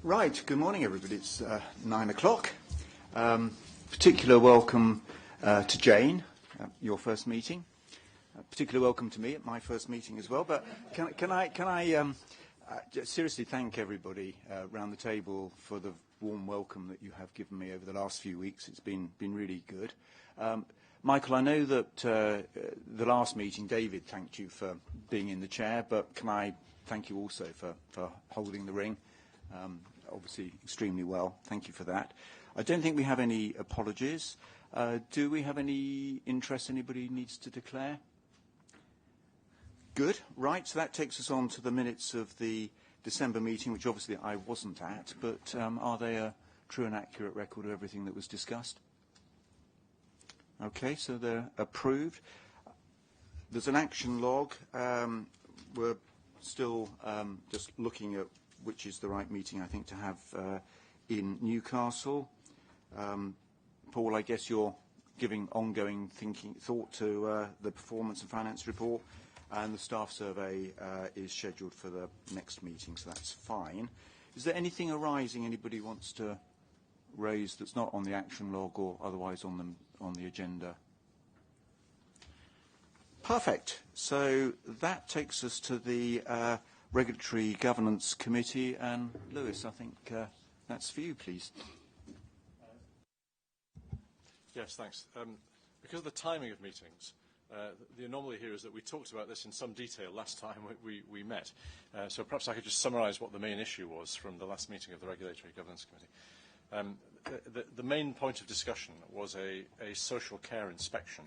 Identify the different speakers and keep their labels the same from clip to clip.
Speaker 1: Right, good morning everybody. It's 9 o'clock. Particular welcome to Jane, your first meeting. Particular welcome to me at my first meeting as well. But can I seriously thank everybody around the table for the warm welcome that you have given me over the last few weeks. It's been really good. Michael, I know that the last meeting, David thanked you for being in the chair, but can I thank you also for holding the ring? Obviously extremely well. Thank you for that. I don't think we have any apologies. Do we have any interest anybody needs to declare? Good. Right, so that takes us on to the minutes of the December meeting, which obviously I wasn't at, but are they a true and accurate record of everything that was discussed? Okay, so they're approved. There's an action log. We're still just looking at which is the right meeting, I think, to have in Newcastle. Paul, I guess you're giving ongoing thought to the performance and finance report, and the staff survey is scheduled for the next meeting, so that's fine. Is there anything arising anybody wants to raise that's not on the action log or otherwise on the agenda? Perfect. So that takes us to the Regulatory Governance Committee, and Lewis, I think that's for you, please.
Speaker 2: Yes, thanks. Because of the timing of meetings, the anomaly here is that we talked about this in some detail last time we met. So perhaps I could just summarise what the main issue was from the last meeting of the Regulatory Governance Committee. The main point of discussion was a social care inspection.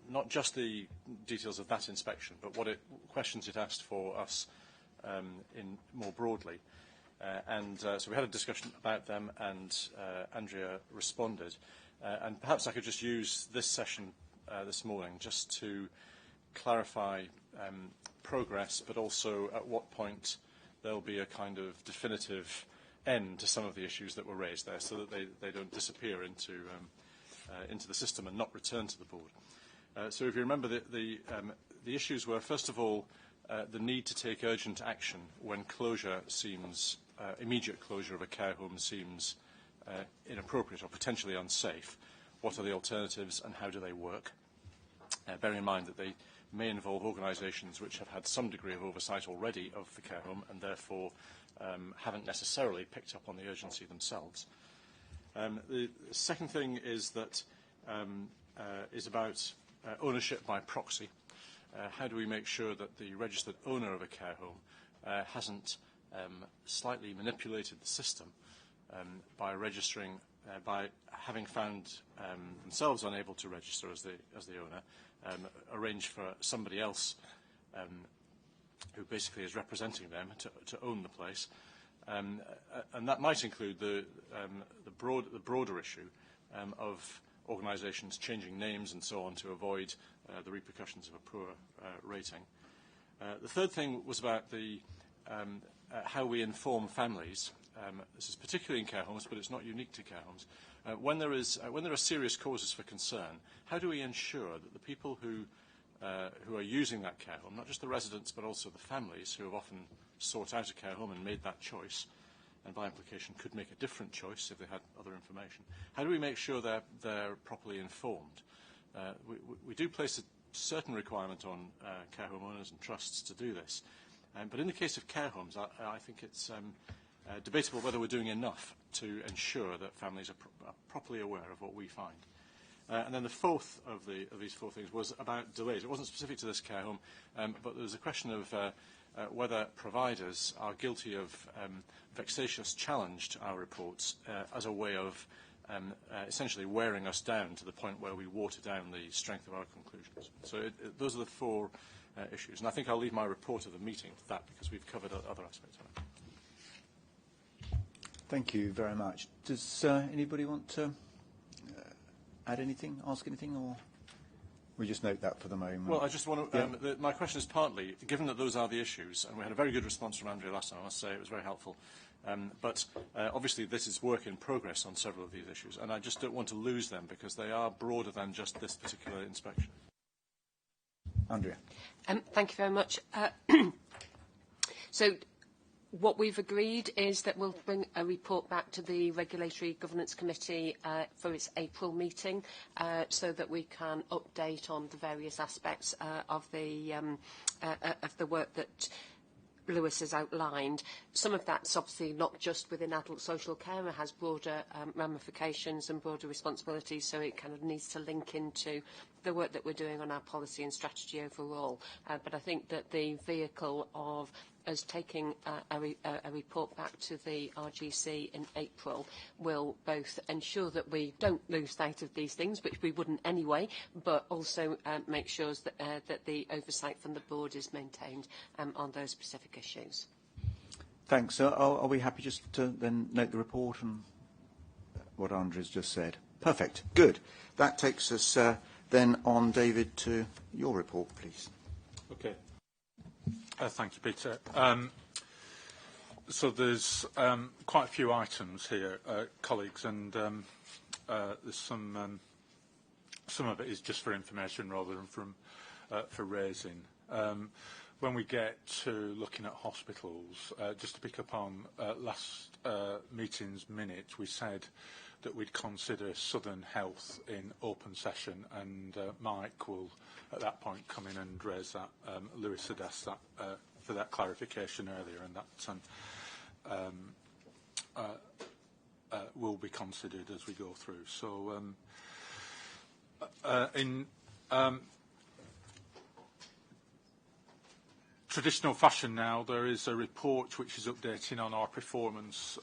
Speaker 2: Not just the details of that inspection, but questions it asked for us in more broadly. So we had a discussion about them, and Andrea responded. And perhaps I could just use this session this morning just to clarify progress, but also at what point there'll be a kind of definitive end to some of the issues that were raised there, so that they don't disappear into the system and not return to the board. So if you remember, the issues were, first of all, the need to take urgent action when immediate closure of a care home seems inappropriate or potentially unsafe. What are the alternatives and how do they work? Bearing in mind that they may involve organisations which have had some degree of oversight already of the care home and therefore haven't necessarily picked up on the urgency themselves. The second thing is that is about ownership by proxy. How do we make sure that the registered owner of a care home hasn't slightly manipulated the system by registering, by having found themselves unable to register as the owner, arrange for somebody else who basically is representing them to own the place, and that might include the broader issue of organisations changing names and so on to avoid the repercussions of a poor rating. The third thing was about how we inform families. This is particularly in care homes, but it's not unique to care homes. When there are serious causes for concern, how do we ensure that the people who are using that care home, not just the residents but also the families who have often sought out a care home and made that choice, and by implication could make a different choice if they had other information, how do we make sure they're properly informed? We do place a certain requirement on care home owners and trusts to do this, but in the case of care homes, I think it's debatable whether we're doing enough to ensure that families are properly aware of what we find. And then the fourth of these four things was about delays. It wasn't specific to this care home, but there was a question of whether providers are guilty of vexatious challenge to our reports as a way of essentially wearing us down to the point where we water down the strength of our conclusions. So those are the four issues. And I think I'll leave my report of the meeting to that because we've covered other aspects of it.
Speaker 1: Thank you very much. Does anybody want to add anything, ask anything, or we just note that for the moment?
Speaker 2: Well, I just want to, my question is partly, given that those are the issues, and we had a very good response from Andrea last time, I must say, it was very helpful. But obviously this is work in progress on several of these issues, and I just don't want to lose them because they are broader than just this particular inspection.
Speaker 1: Andrea.
Speaker 3: Thank you very much. So What we've agreed is that we'll bring a report back to the Regulatory Governance Committee for its April meeting, so that we can update on the various aspects of the work that Lewis has outlined. Some of that's obviously not just within adult social care, it has broader ramifications and broader responsibilities, so it kind of needs to link into the work that we're doing on our policy and strategy overall. But I think that the vehicle of us taking a report back to the RGC in April will both ensure that we don't lose sight of these things, which we wouldn't anyway, but also make sure that the oversight from the board is maintained on those specific issues.
Speaker 1: Thanks. Are we happy just to then note the report and what Andrea's just said? Perfect. Good. That takes us then on, David, to your report, please.
Speaker 4: Okay. Thank you, Peter. So there's quite a few items here, colleagues, and there's some of it is just for information rather than for raising. When we get to looking at hospitals, just to pick up on last meeting's minute, we said that we'd consider Southern Health in open session, and Mike will at that point come in and raise that. Lewis had asked that for that clarification earlier, and that will be considered as we go through. So in traditional fashion now, there is a report which is updating on our performance,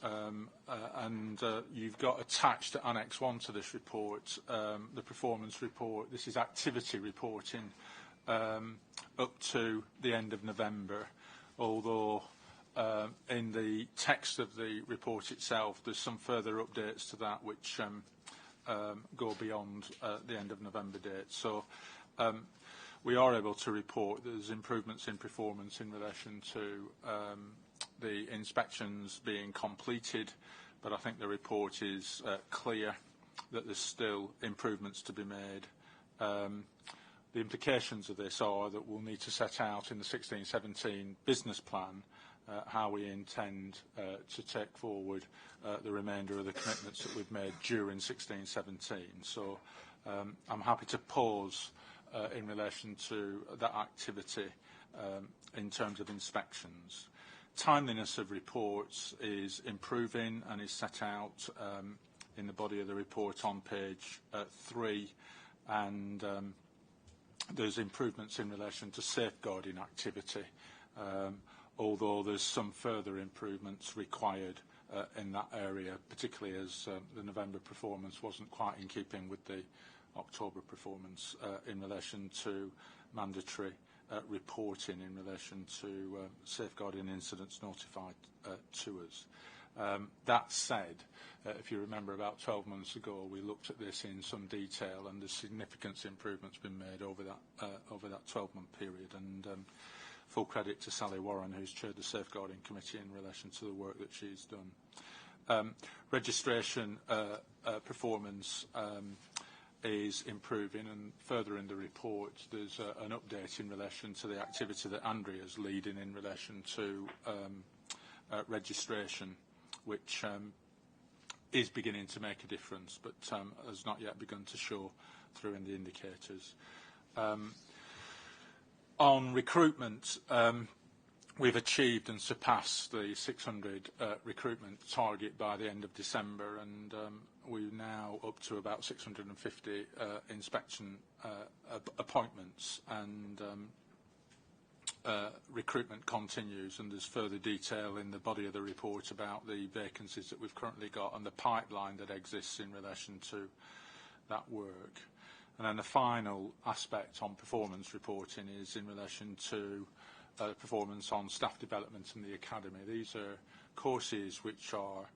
Speaker 4: and you've got attached to Annex 1 to this report, the performance report. This is activity reporting up to the end of November, although in the text of the report itself, there's some further updates to that which go beyond the end of November date. So we are able to report there's improvements in performance in relation to the inspections being completed, but I think the report is clear that there's still improvements to be made. The implications of this are that we'll need to set out in the 16-17 business plan how we intend to take forward the remainder of the commitments that we've made during 16-17. So I'm happy to pause in relation to that activity in terms of inspections. Timeliness of reports is improving and is set out in the body of the report on page 3, and there's improvements in relation to safeguarding activity, although there's some further improvements required in that area, particularly as the November performance wasn't quite in keeping with the October performance in relation to mandatory reporting in relation to safeguarding incidents notified to us. That said, if you remember about 12 months ago, we looked at this in some detail, and the significant improvements been made over that 12-month period. And full credit to Sally Warren, who's chaired the Safeguarding Committee in relation to the work that she's done. Registration performance is improving, and further in the report there's an update in relation to the activity that Andrea's leading in relation to registration, which is beginning to make a difference, but has not yet begun to show through in the indicators. On recruitment, we've achieved and surpassed the 600 recruitment target by the end of December, and we're now up to about 650 inspection appointments, and recruitment continues, and there's further detail in the body of the report about the vacancies that we've currently got and the pipeline that exists in relation to that work. And then the final aspect on performance reporting is in relation to performance on staff development in the academy. These are courses which are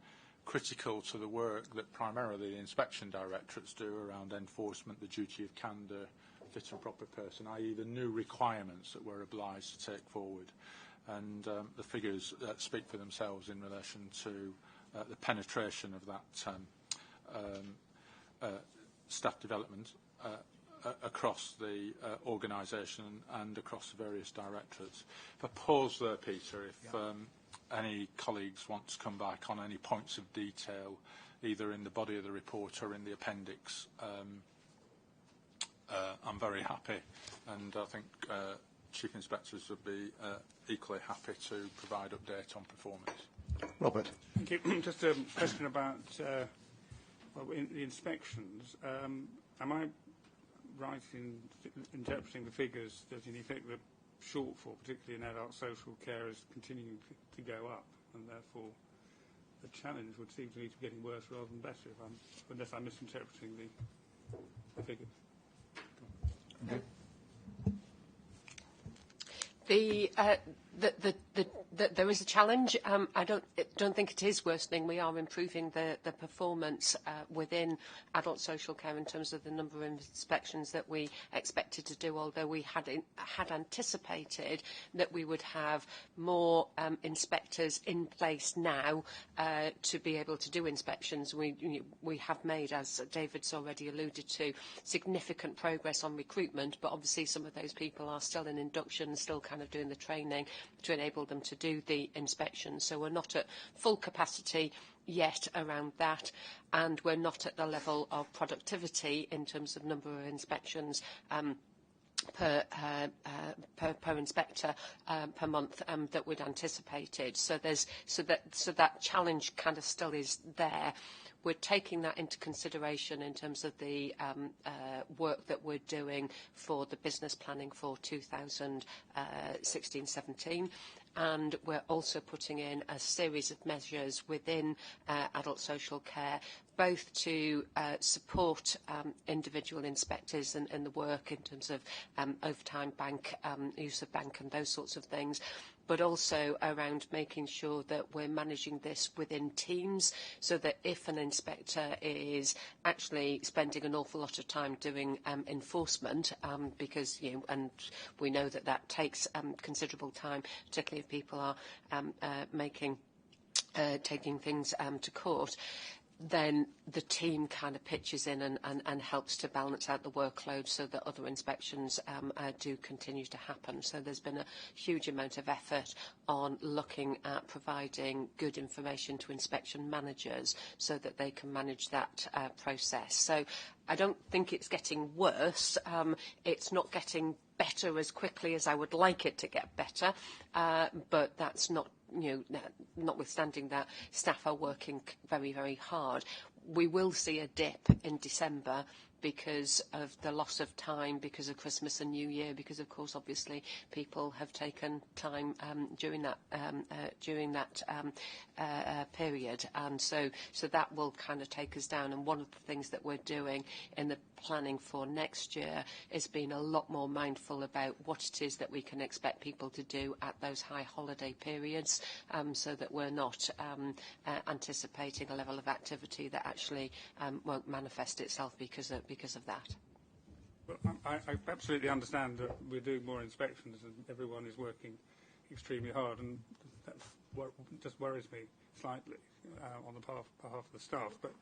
Speaker 4: critical to the work that primarily the inspection directorates do around enforcement, the duty of candour, fit and proper person, i.e. the new requirements that we're obliged to take forward. And the figures speak for themselves in relation to the penetration of that staff development across the organisation and across the various directorates. If I pause there, Peter, any colleagues want to come back on any points of detail, either in the body of the report or in the appendix, I'm very happy, and I think Chief Inspectors would be equally happy to provide update on performance.
Speaker 1: Robert.
Speaker 5: Thank you. Just a question about in the inspections. Am I right in interpreting the figures that, in effect, the shortfall, particularly in adult social care, is continuing to go up, and therefore the challenge would seem to me to be getting worse rather than better, unless I'm misinterpreting the figures?
Speaker 1: Okay.
Speaker 3: There is a challenge. I don't think it is worsening. We are improving the performance within adult social care in terms of the number of inspections that we expected to do, although we had anticipated that we would have more inspectors in place now to be able to do inspections. We have made, as David's already alluded to, significant progress on recruitment, but obviously some of those people are still in induction, still kind of doing the training to enable them to do the inspections. So we're not at full capacity yet around that, and we're not at the level of productivity in terms of number of inspections per inspector per month that we'd anticipated. So that challenge kind of still is there. We're taking that into consideration in terms of the work that we're doing for the business planning for 2016-17. And we're also putting in a series of measures within adult social care, both to support individual inspectors and the work in terms of overtime bank, use of bank and those sorts of things, but also around making sure that we're managing this within teams, so that if an inspector is actually spending an awful lot of time doing enforcement, because and we know that takes considerable time, particularly if people are taking things to court, then the team kind of pitches in and helps to balance out the workload so that other inspections do continue to happen. So there's been a huge amount of effort on looking at providing good information to inspection managers so that they can manage that process. So I don't think it's getting worse. It's not getting better as quickly as I would like it to get better, but that's not, notwithstanding that, staff are working very, very hard. We will see a dip in December because of the loss of time, because of Christmas and New Year, because, of course, obviously, people have taken time during that period. And so that will kind of take us down. And one of the things that we're doing in the planning for next year is being a lot more mindful about what it is that we can expect people to do at those high holiday periods, so that we're not anticipating a level of activity that actually won't manifest itself because of that.
Speaker 5: Well, I absolutely understand that we're doing more inspections and everyone is working extremely hard, and that's what just worries me slightly on the behalf of the staff. But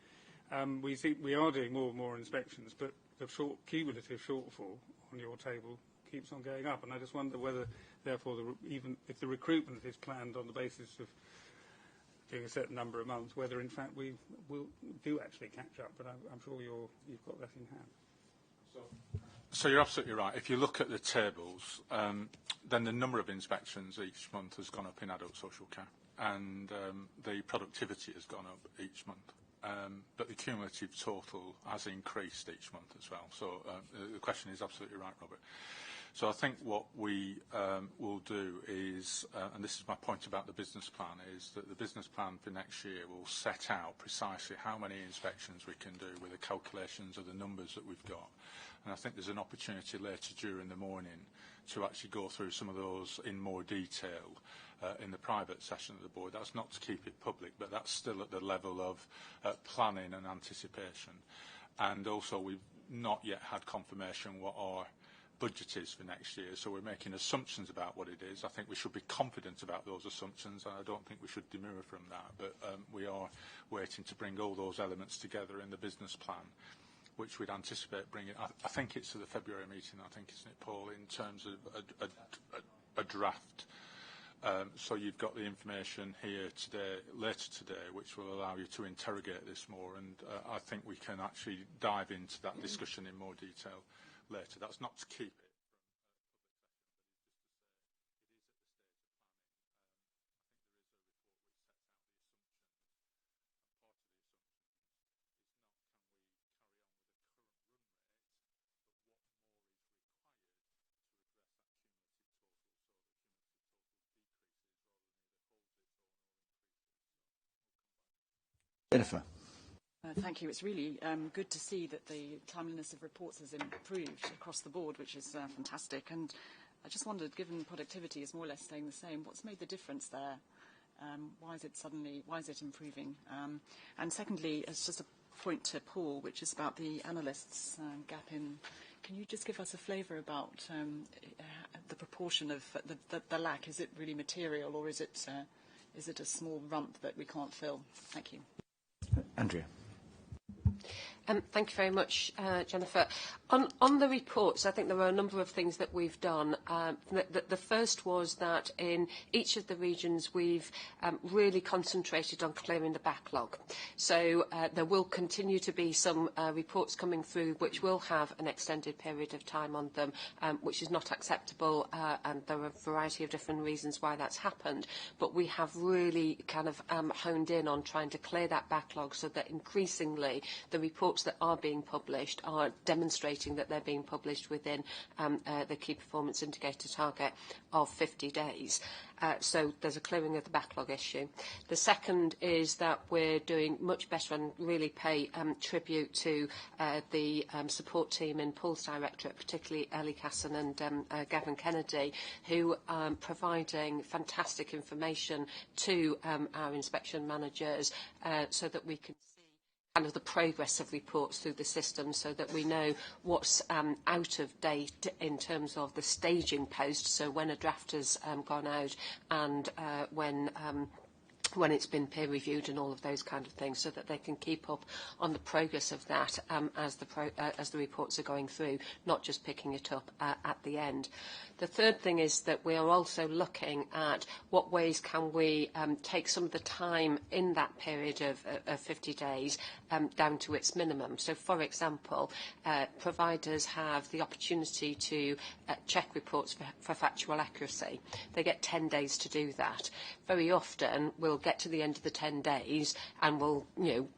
Speaker 5: we are doing more and more inspections, but the cumulative shortfall on your table keeps on going up, and I just wonder whether, therefore, even if the recruitment is planned on the basis of doing a certain number of months, whether in fact we will actually catch up. But I'm sure you've got that in hand.
Speaker 4: So you're absolutely right. If you look at the tables, then the number of inspections each month has gone up in adult social care, and the productivity has gone up each month. But the cumulative total has increased each month as well. So the question is absolutely right, Robert. So I think what we will do is, and this is my point about the business plan, is that the business plan for next year will set out precisely how many inspections we can do with the calculations of the numbers that we've got. And I think there's an opportunity later during the morning to actually go through some of those in more detail in the private session of the board. That's not to keep it public, but that's still at the level of planning and anticipation. And also we've not yet had confirmation what our budget is for next year, so we're making assumptions about what it is. I think we should be confident about those assumptions, and I don't think we should demur from that, but we are waiting to bring all those elements together in the business plan, which we'd anticipate bringing. I think it's to the February meeting, I think, isn't it, Paul, in terms of a draft So you've got the information here today, later today, which will allow you to interrogate this more, and I think we can actually dive into that discussion in more detail later. That's not to keep it.
Speaker 1: Jennifer.
Speaker 6: Thank you. It's really good to see that the timeliness of reports has improved across the board, which is fantastic. And I just wondered, given productivity is more or less staying the same, what's made the difference there? Why is it improving? And secondly, it's just a point to Paul, which is about the analysts gap in. Can you just give us a flavour about the proportion of the lack? Is it really material, or is it a small rump that we can't fill? Thank you.
Speaker 1: Andrea.
Speaker 3: Thank you very much, Jennifer. On the reports, I think there are a number of things that we've done. The first was that in each of the regions we've really concentrated on clearing the backlog. So there will continue to be some reports coming through which will have an extended period of time on them, which is not acceptable, and there are a variety of different reasons why that's happened. But we have really kind of honed in on trying to clear that backlog so that increasingly the reports that are being published are demonstrating that they're being published within the key performance indicator target of 50 days. So there's a clearing of the backlog issue. The second is that we're doing much better and really pay tribute to the support team in Paul's directorate, particularly Ellie Casson and Gavin Kennedy, who are providing fantastic information to our inspection managers so that we can kind of the progress of reports through the system, so that we know what's out of date in terms of the staging post, so when a draft has gone out and when it's been peer reviewed and all of those kind of things, so that they can keep up on the progress of that as the reports are going through, not just picking it up at the end. The third thing is that we are also looking at what ways can we take some of the time in that period of 50 days down to its minimum. So, for example, providers have the opportunity to check reports for factual accuracy. They get 10 days to do that. Very often we'll get to the end of the 10 days and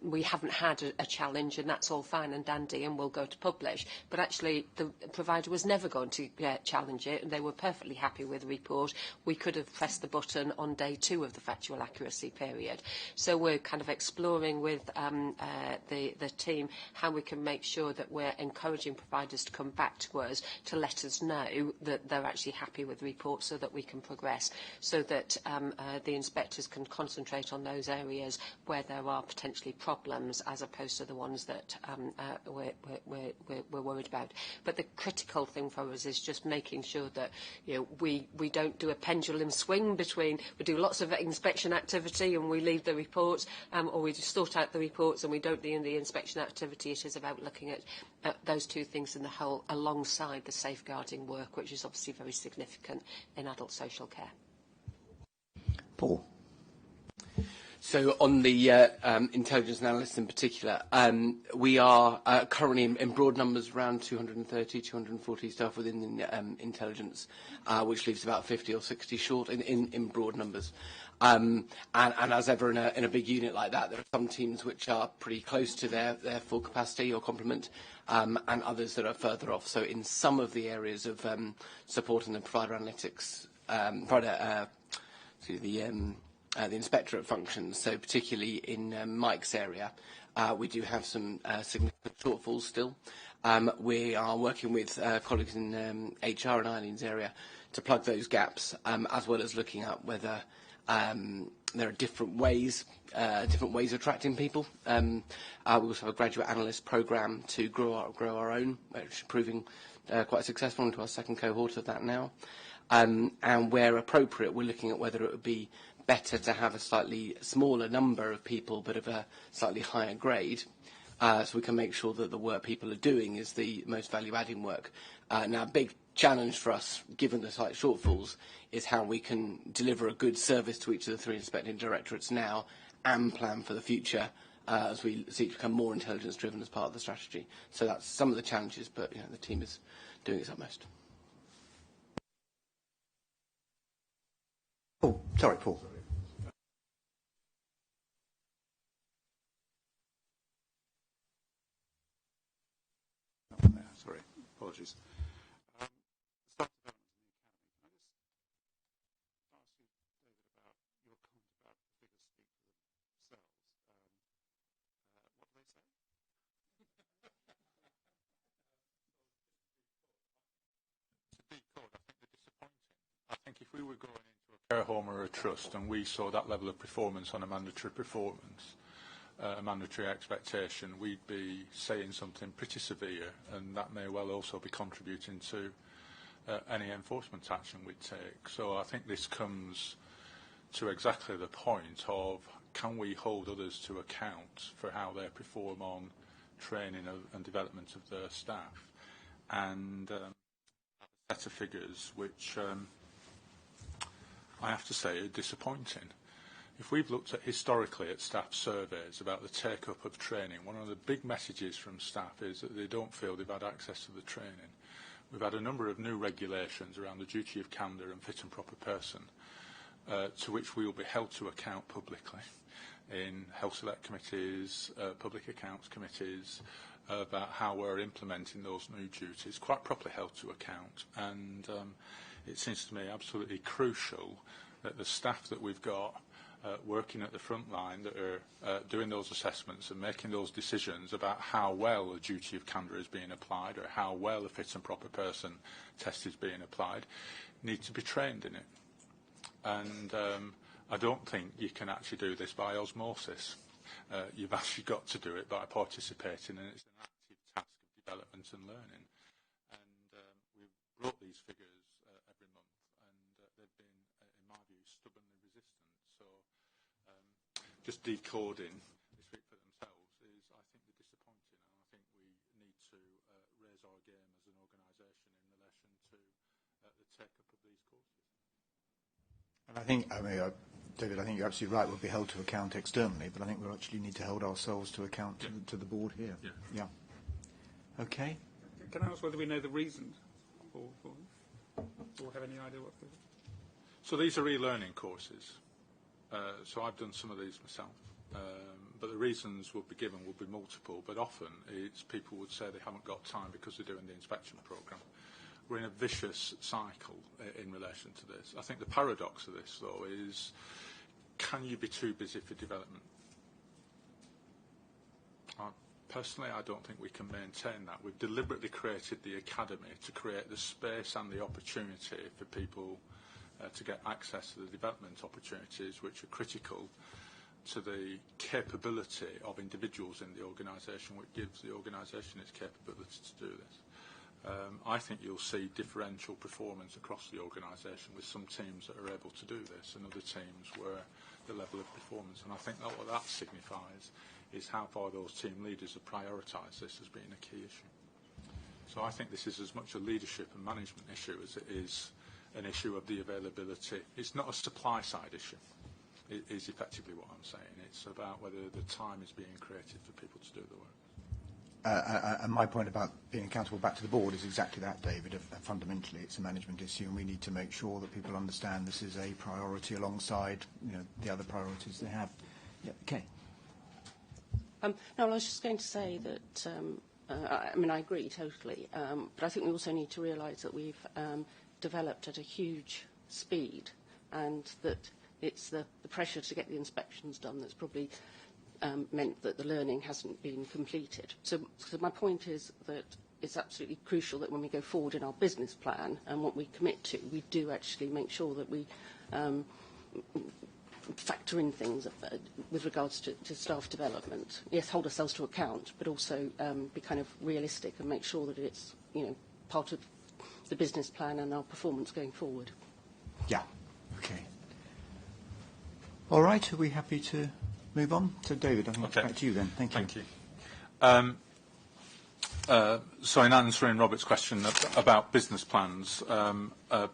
Speaker 3: we haven't had a challenge, and that's all fine and dandy, and we'll go to publish. But actually the provider was never going to challenge it, and they were perfectly happy with the report. We could have pressed the button on day 2 of the factual accuracy period. So we're kind of exploring with the team how we can make sure that we're encouraging providers to come back to us to let us know that they're actually happy with the report, so that we can progress, so that the inspectors can concentrate on those areas where there are potentially problems, as opposed to the ones that we're worried about. But the critical thing for us is just making sure that we don't do a pendulum swing between we do lots of inspection activity and we leave the reports, or we just sort out the reports and we don't do the inspection activity. It is about looking at those two things in the whole, alongside the safeguarding work, which is obviously very significant in adult social care.
Speaker 1: Paul.
Speaker 7: So on the intelligence analysts in particular, we are currently in broad numbers around 230, 240 staff within the intelligence, which leaves about 50 or 60 short in broad numbers. And as ever in a big unit like that, there are some teams which are pretty close to their full capacity or complement, and others that are further off. So in some of the areas of supporting the provider analytics, the inspectorate functions, so particularly in Mike's area, we do have some significant shortfalls still. We are working with colleagues in HR and Eileen's area to plug those gaps, as well as looking at whether there are different ways of attracting people. We also have a graduate analyst programme to grow our own, which is proving quite successful, into our second cohort of that now. And where appropriate, we're looking at whether it would be better to have a slightly smaller number of people but of a slightly higher grade, so we can make sure that the work people are doing is the most value-adding work. Now, a big challenge for us, given the slight shortfalls, is how we can deliver a good service to each of the 3 inspecting directorates now and plan for the future as we seek to become more intelligence-driven as part of the strategy. So that's some of the challenges, but the team is doing its utmost.
Speaker 1: Oh, sorry, Paul.
Speaker 4: Sorry, apologies. I think if we were going into a care home or a trust and we saw that level of performance on a mandatory performance, a mandatory expectation, we'd be saying something pretty severe, and that may well also be contributing to any enforcement action we'd take. So I think this comes to exactly the point of, can we hold others to account for how they perform on training and development of their staff, and a set of figures which I have to say are disappointing. If we've looked at historically at staff surveys about the take-up of training, one of the big messages from staff is that they don't feel they've had access to the training. We've had a number of new regulations around the duty of candour and fit and proper person, to which we will be held to account publicly in health select committees, public accounts committees, about how we're implementing those new duties, quite properly held to account. And it seems to me absolutely crucial that the staff that we've got working at the front line that are doing those assessments and making those decisions about how well a duty of candour is being applied or how well a fit and proper person test is being applied need to be trained in it. And I don't think you can actually do this by osmosis. You've actually got to do it by participating, and it's an active task of development and learning. And we've brought these figures every month, and they've been, in my view, stubbornly resistant. So just decoding this week for themselves is, I think, disappointing, and I think we need to raise our game as an organisation in relation to the take-up of these courses.
Speaker 1: And I think, David, I think you're absolutely right. We'll be held to account externally, but I think we'll actually need to hold ourselves to account to the board here. Yeah. Okay.
Speaker 5: Can I ask whether we know the reasons or have any idea what?
Speaker 4: So these are e-learning courses. So I've done some of these myself. But the reasons will be given will be multiple, but often it's people would say they haven't got time because they're doing the inspection programme. We're in a vicious cycle in relation to this. I think the paradox of this, though, is can you be too busy for development? Personally, I don't think we can maintain that. We've deliberately created the academy to create the space and the opportunity for people to get access to the development opportunities which are critical to the capability of individuals in the organisation, which gives the organisation its capability to do this. I think you'll see differential performance across the organisation with some teams that are able to do this and other teams where the level of performance. And I think that what that signifies is how far those team leaders have prioritised this as being a key issue. So I think this is as much a leadership and management issue as it is an issue of the availability. It's not a supply side issue. It is effectively what I'm saying. It's about whether the time is being created for people to do the work.
Speaker 1: And my point about being accountable back to the board is exactly that, David. Fundamentally, it's a management issue, and we need to make sure that people understand this is a priority alongside, the other priorities they have. Yeah, okay.
Speaker 8: No, I was just going to say that, I agree totally, but I think we also need to realise that we've developed at a huge speed, and that it's the pressure to get the inspections done that's probably meant that the learning hasn't been completed. So my point is that it's absolutely crucial that when we go forward in our business plan and what we commit to, we do actually make sure that we factor in things with regards to staff development. Yes, hold ourselves to account, but also be kind of realistic and make sure that it's part of the business plan and our performance going forward.
Speaker 1: Yeah. Okay. All right. Are we happy to move on? So, David, I think it's back to you then. Thank you.
Speaker 4: Thank you. So in answering Robert's question about business plans,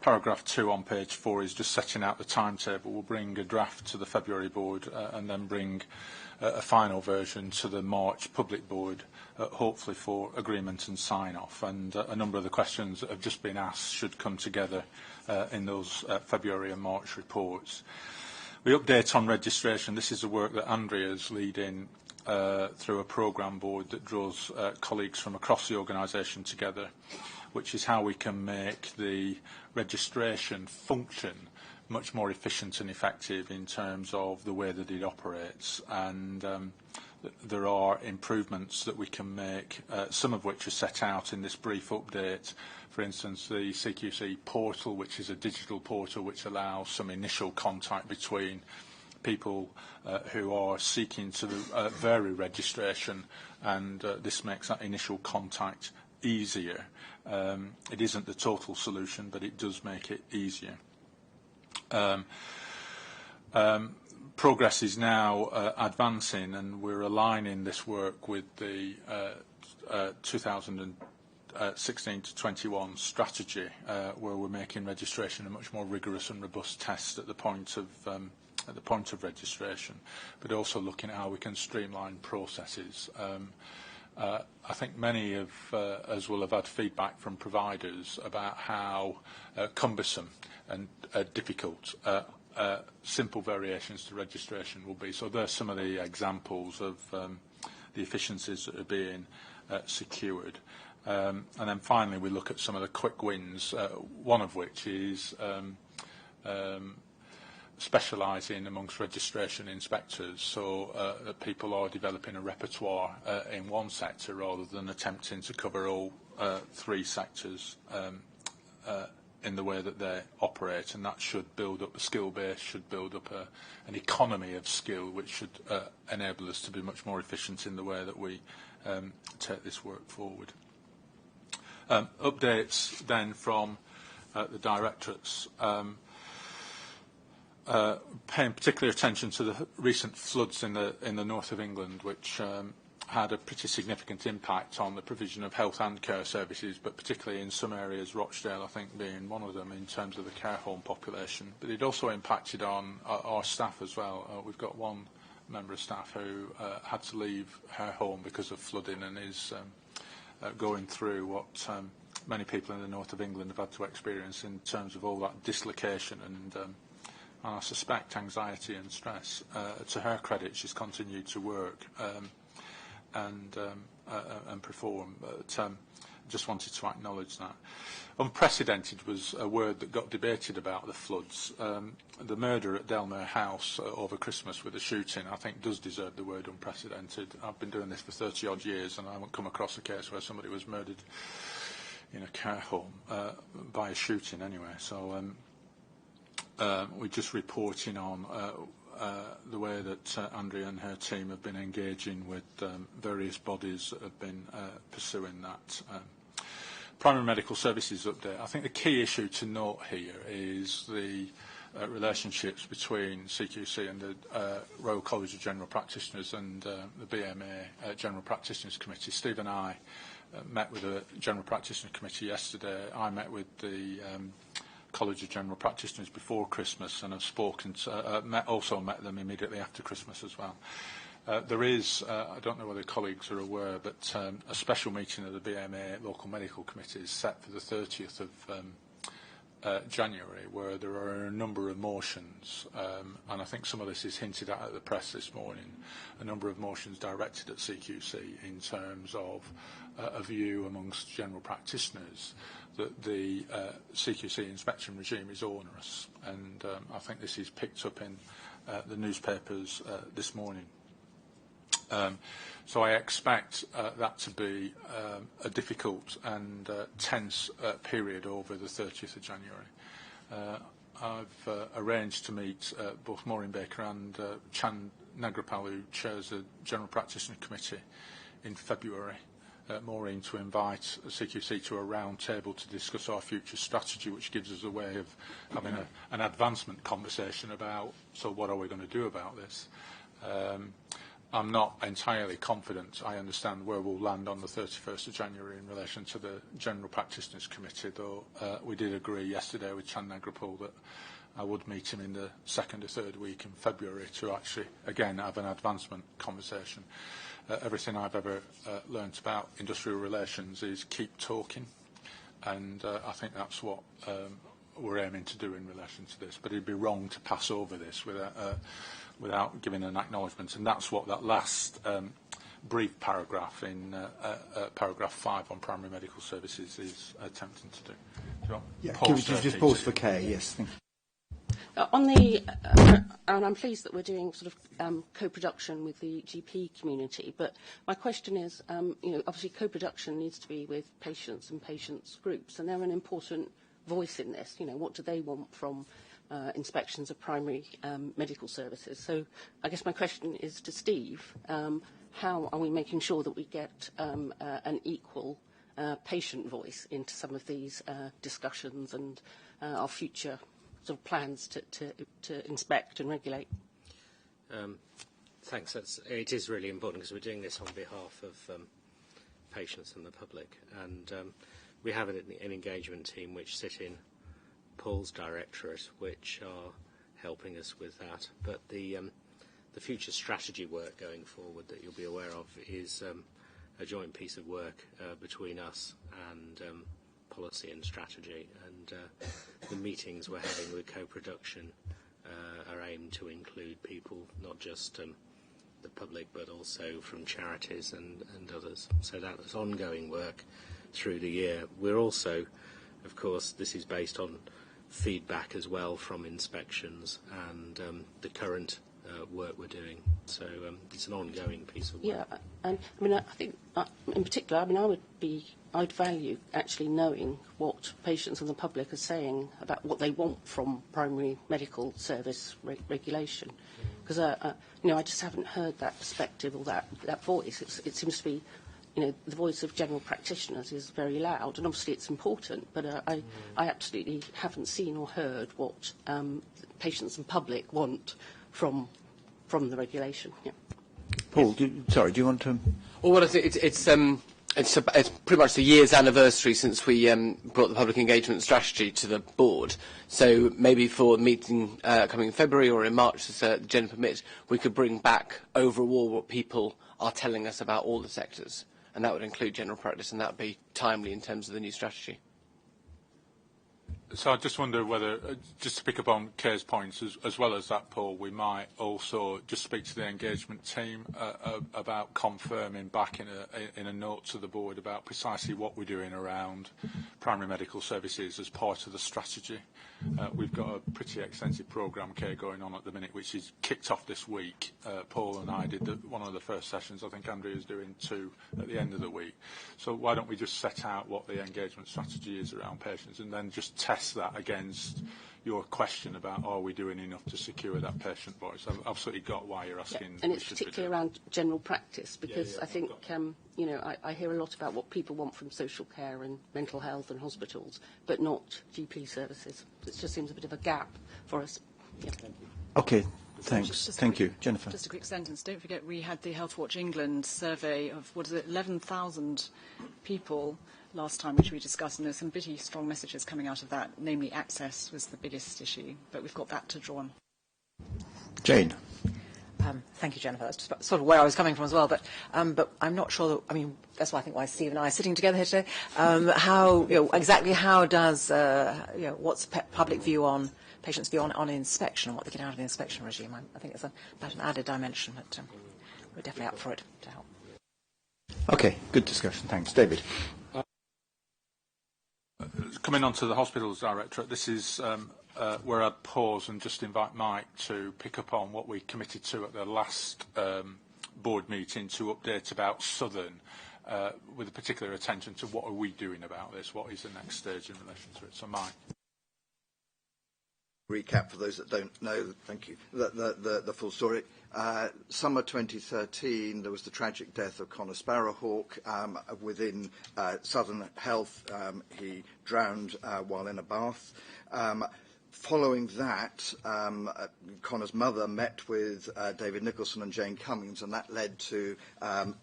Speaker 4: paragraph 2 on page 4 is just setting out the timetable. We'll bring a draft to the February board and then bring a final version to the March public board, hopefully for agreement and sign-off. And a number of the questions that have just been asked should come together in those February and March reports. We update on registration. This is the work that Andrea is leading through a programme board that draws colleagues from across the organisation together, which is how we can make the registration function much more efficient and effective in terms of the way that it operates. And there are improvements that we can make, some of which are set out in this brief update. For instance, the CQC portal, which is a digital portal which allows some initial contact between people who are seeking to vary registration, and this makes that initial contact easier. It isn't the total solution, but it does make it easier. Progress is now advancing, and we're aligning this work with the 2016 to 21 strategy, where we're making registration a much more rigorous and robust test at the point of registration, but also looking at how we can streamline processes. I think many of us will have had feedback from providers about how cumbersome and difficult simple variations to registration will be. So there's some of the examples of the efficiencies that are being secured. And then finally we look at some of the quick wins, one of which is specialising amongst registration inspectors, so that people are developing a repertoire in one sector rather than attempting to cover all 3 sectors in the way that they operate, and that should build up a skill base, should build up an economy of skill, which should enable us to be much more efficient in the way that we take this work forward. Updates then from the directorates. Paying particular attention to the recent floods in the north of England, which had a pretty significant impact on the provision of health and care services, but particularly in some areas, Rochdale I think being one of them in terms of the care home population. But it also impacted on our staff as well. We've got one member of staff who had to leave her home because of flooding and is going through what many people in the north of England have had to experience in terms of all that dislocation and I suspect anxiety and stress. To her credit, she's continued to work and perform. But just wanted to acknowledge that. Unprecedented was a word that got debated about the floods. The murder at Delmere House over Christmas with the shooting, I think, does deserve the word unprecedented. I've been doing this for 30-odd years, and I haven't come across a case where somebody was murdered in a care home by a shooting anyway. So we're just reporting on the way that Andrea and her team have been engaging with various bodies that have been pursuing that. Primary medical services update. I think the key issue to note here is the relationships between CQC and the Royal College of General Practitioners and the BMA General Practitioners Committee. Steve and I met with the General Practitioner Committee yesterday. I met with the College of General Practitioners before Christmas, and have spoken to, also met them immediately after Christmas as well. There is, I don't know whether colleagues are aware, but a special meeting of the BMA Local Medical Committee is set for the 30th of January, where there are a number of motions, and I think some of this is hinted at the press this morning, a number of motions directed at CQC in terms of a view amongst general practitioners that the CQC inspection regime is onerous, and I think this is picked up in the newspapers this morning. So I expect that to be a difficult and tense period over the 30th of January. I've arranged to meet both Maureen Baker and Chan Nagrapal, who chairs the General Practitioner Committee, in February. Maureen to invite CQC to a round table to discuss our future strategy, which gives us a way of having an advancement conversation about, so what are we going to do about this? I'm not entirely confident I understand where we'll land on the 31st of January in relation to the General Practitioners Committee, though we did agree yesterday with Chan Nagrapal that I would meet him in the second or third week in February to actually, again, have an advancement conversation. Everything I've ever learnt about industrial relations is keep talking, and I think that's what we're aiming to do in relation to this. But it'd be wrong to pass over this without giving an acknowledgement, and that's what that last brief paragraph in paragraph 5 on primary medical services is attempting to do. So
Speaker 1: Can we just pause for Kay? Yes, thank you.
Speaker 8: And I'm pleased that we're doing sort of co-production with the GP community, but my question is, obviously co-production needs to be with patients and patients' groups, and they're an important voice in this. What do they want from inspections of primary medical services? So I guess my question is to Steve, how are we making sure that we get an equal patient voice into some of these discussions and our future sort of plans to inspect and regulate?
Speaker 9: Thanks. It is really important because we're doing this on behalf of patients and the public. And we have an engagement team which sit in Paul's directorate, which are helping us with that. But the future strategy work going forward that you'll be aware of is a joint piece of work between us and policy and strategy, and the meetings we're having with co-production are aimed to include people, not just the public, but also from charities and others. So that's ongoing work through the year. We're also, of course, this is based on feedback as well from inspections and the current work we're doing. So it's an ongoing piece of work.
Speaker 8: Yeah, and I think in particular, I'd value actually knowing what patients and the public are saying about what they want from primary medical service regulation, because I just haven't heard that perspective or that voice. It seems to be, the voice of general practitioners is very loud, and obviously it's important, but I absolutely haven't seen or heard what patients and public want from the regulation. Yeah.
Speaker 1: Paul, do you want to?
Speaker 7: Well, I think it's pretty much the year's anniversary since we brought the public engagement strategy to the board. So maybe for the meeting coming in February or in March, as the agenda permits, we could bring back overall what people are telling us about all the sectors, and that would include general practice, and that would be timely in terms of the new strategy.
Speaker 4: So I just wonder whether, just to pick up on Kay's points, as well as that, Paul, we might also just speak to the engagement team about confirming back in a note to the board about precisely what we're doing around primary medical services as part of the strategy. We've got a pretty extensive programme, Kay, going on at the minute, which is kicked off this week. Paul and I did one of the first sessions. I think Andrea is doing 2 at the end of the week. So why don't we just set out what the engagement strategy is around patients, and then just test that against your question about are we doing enough to secure that patient voice. I've absolutely got why you're asking.
Speaker 8: Yeah, and it's particularly around general practice, because I think I hear a lot about what people want from social care and mental health and hospitals, but not GP services. It just seems a bit of a gap for us. Yeah.
Speaker 1: Okay, thanks. Thank you. Jennifer.
Speaker 6: Just a quick sentence. Don't forget we had the Health Watch England survey of, 11,000 people last time, which we discussed, and there's some pretty strong messages coming out of that, namely access was the biggest issue, but we've got that to draw on.
Speaker 1: Jane.
Speaker 10: Thank you, Jennifer. That's just sort of where I was coming from as well, but I'm not sure that, that's why I think why Steve and I are sitting together here today. Exactly how does, what's public view on, patients' view on inspection and what they get out of the inspection regime? I think it's about an added dimension, but we're definitely up for it to help.
Speaker 1: Okay, good discussion. Thanks. David.
Speaker 4: Coming on to the Hospitals Directorate, this is where I'd pause and just invite Mike to pick up on what we committed to at the last board meeting to update about Southern, with a particular attention to what are we doing about this, what is the next stage in relation to it. So Mike.
Speaker 11: Recap for those that don't know, thank you, the full story. Summer 2013, there was the tragic death of Conor Sparrowhawk within Southern Health. He drowned while in a bath. Following that, Connor's mother met with David Nicholson and Jane Cummings, and that led to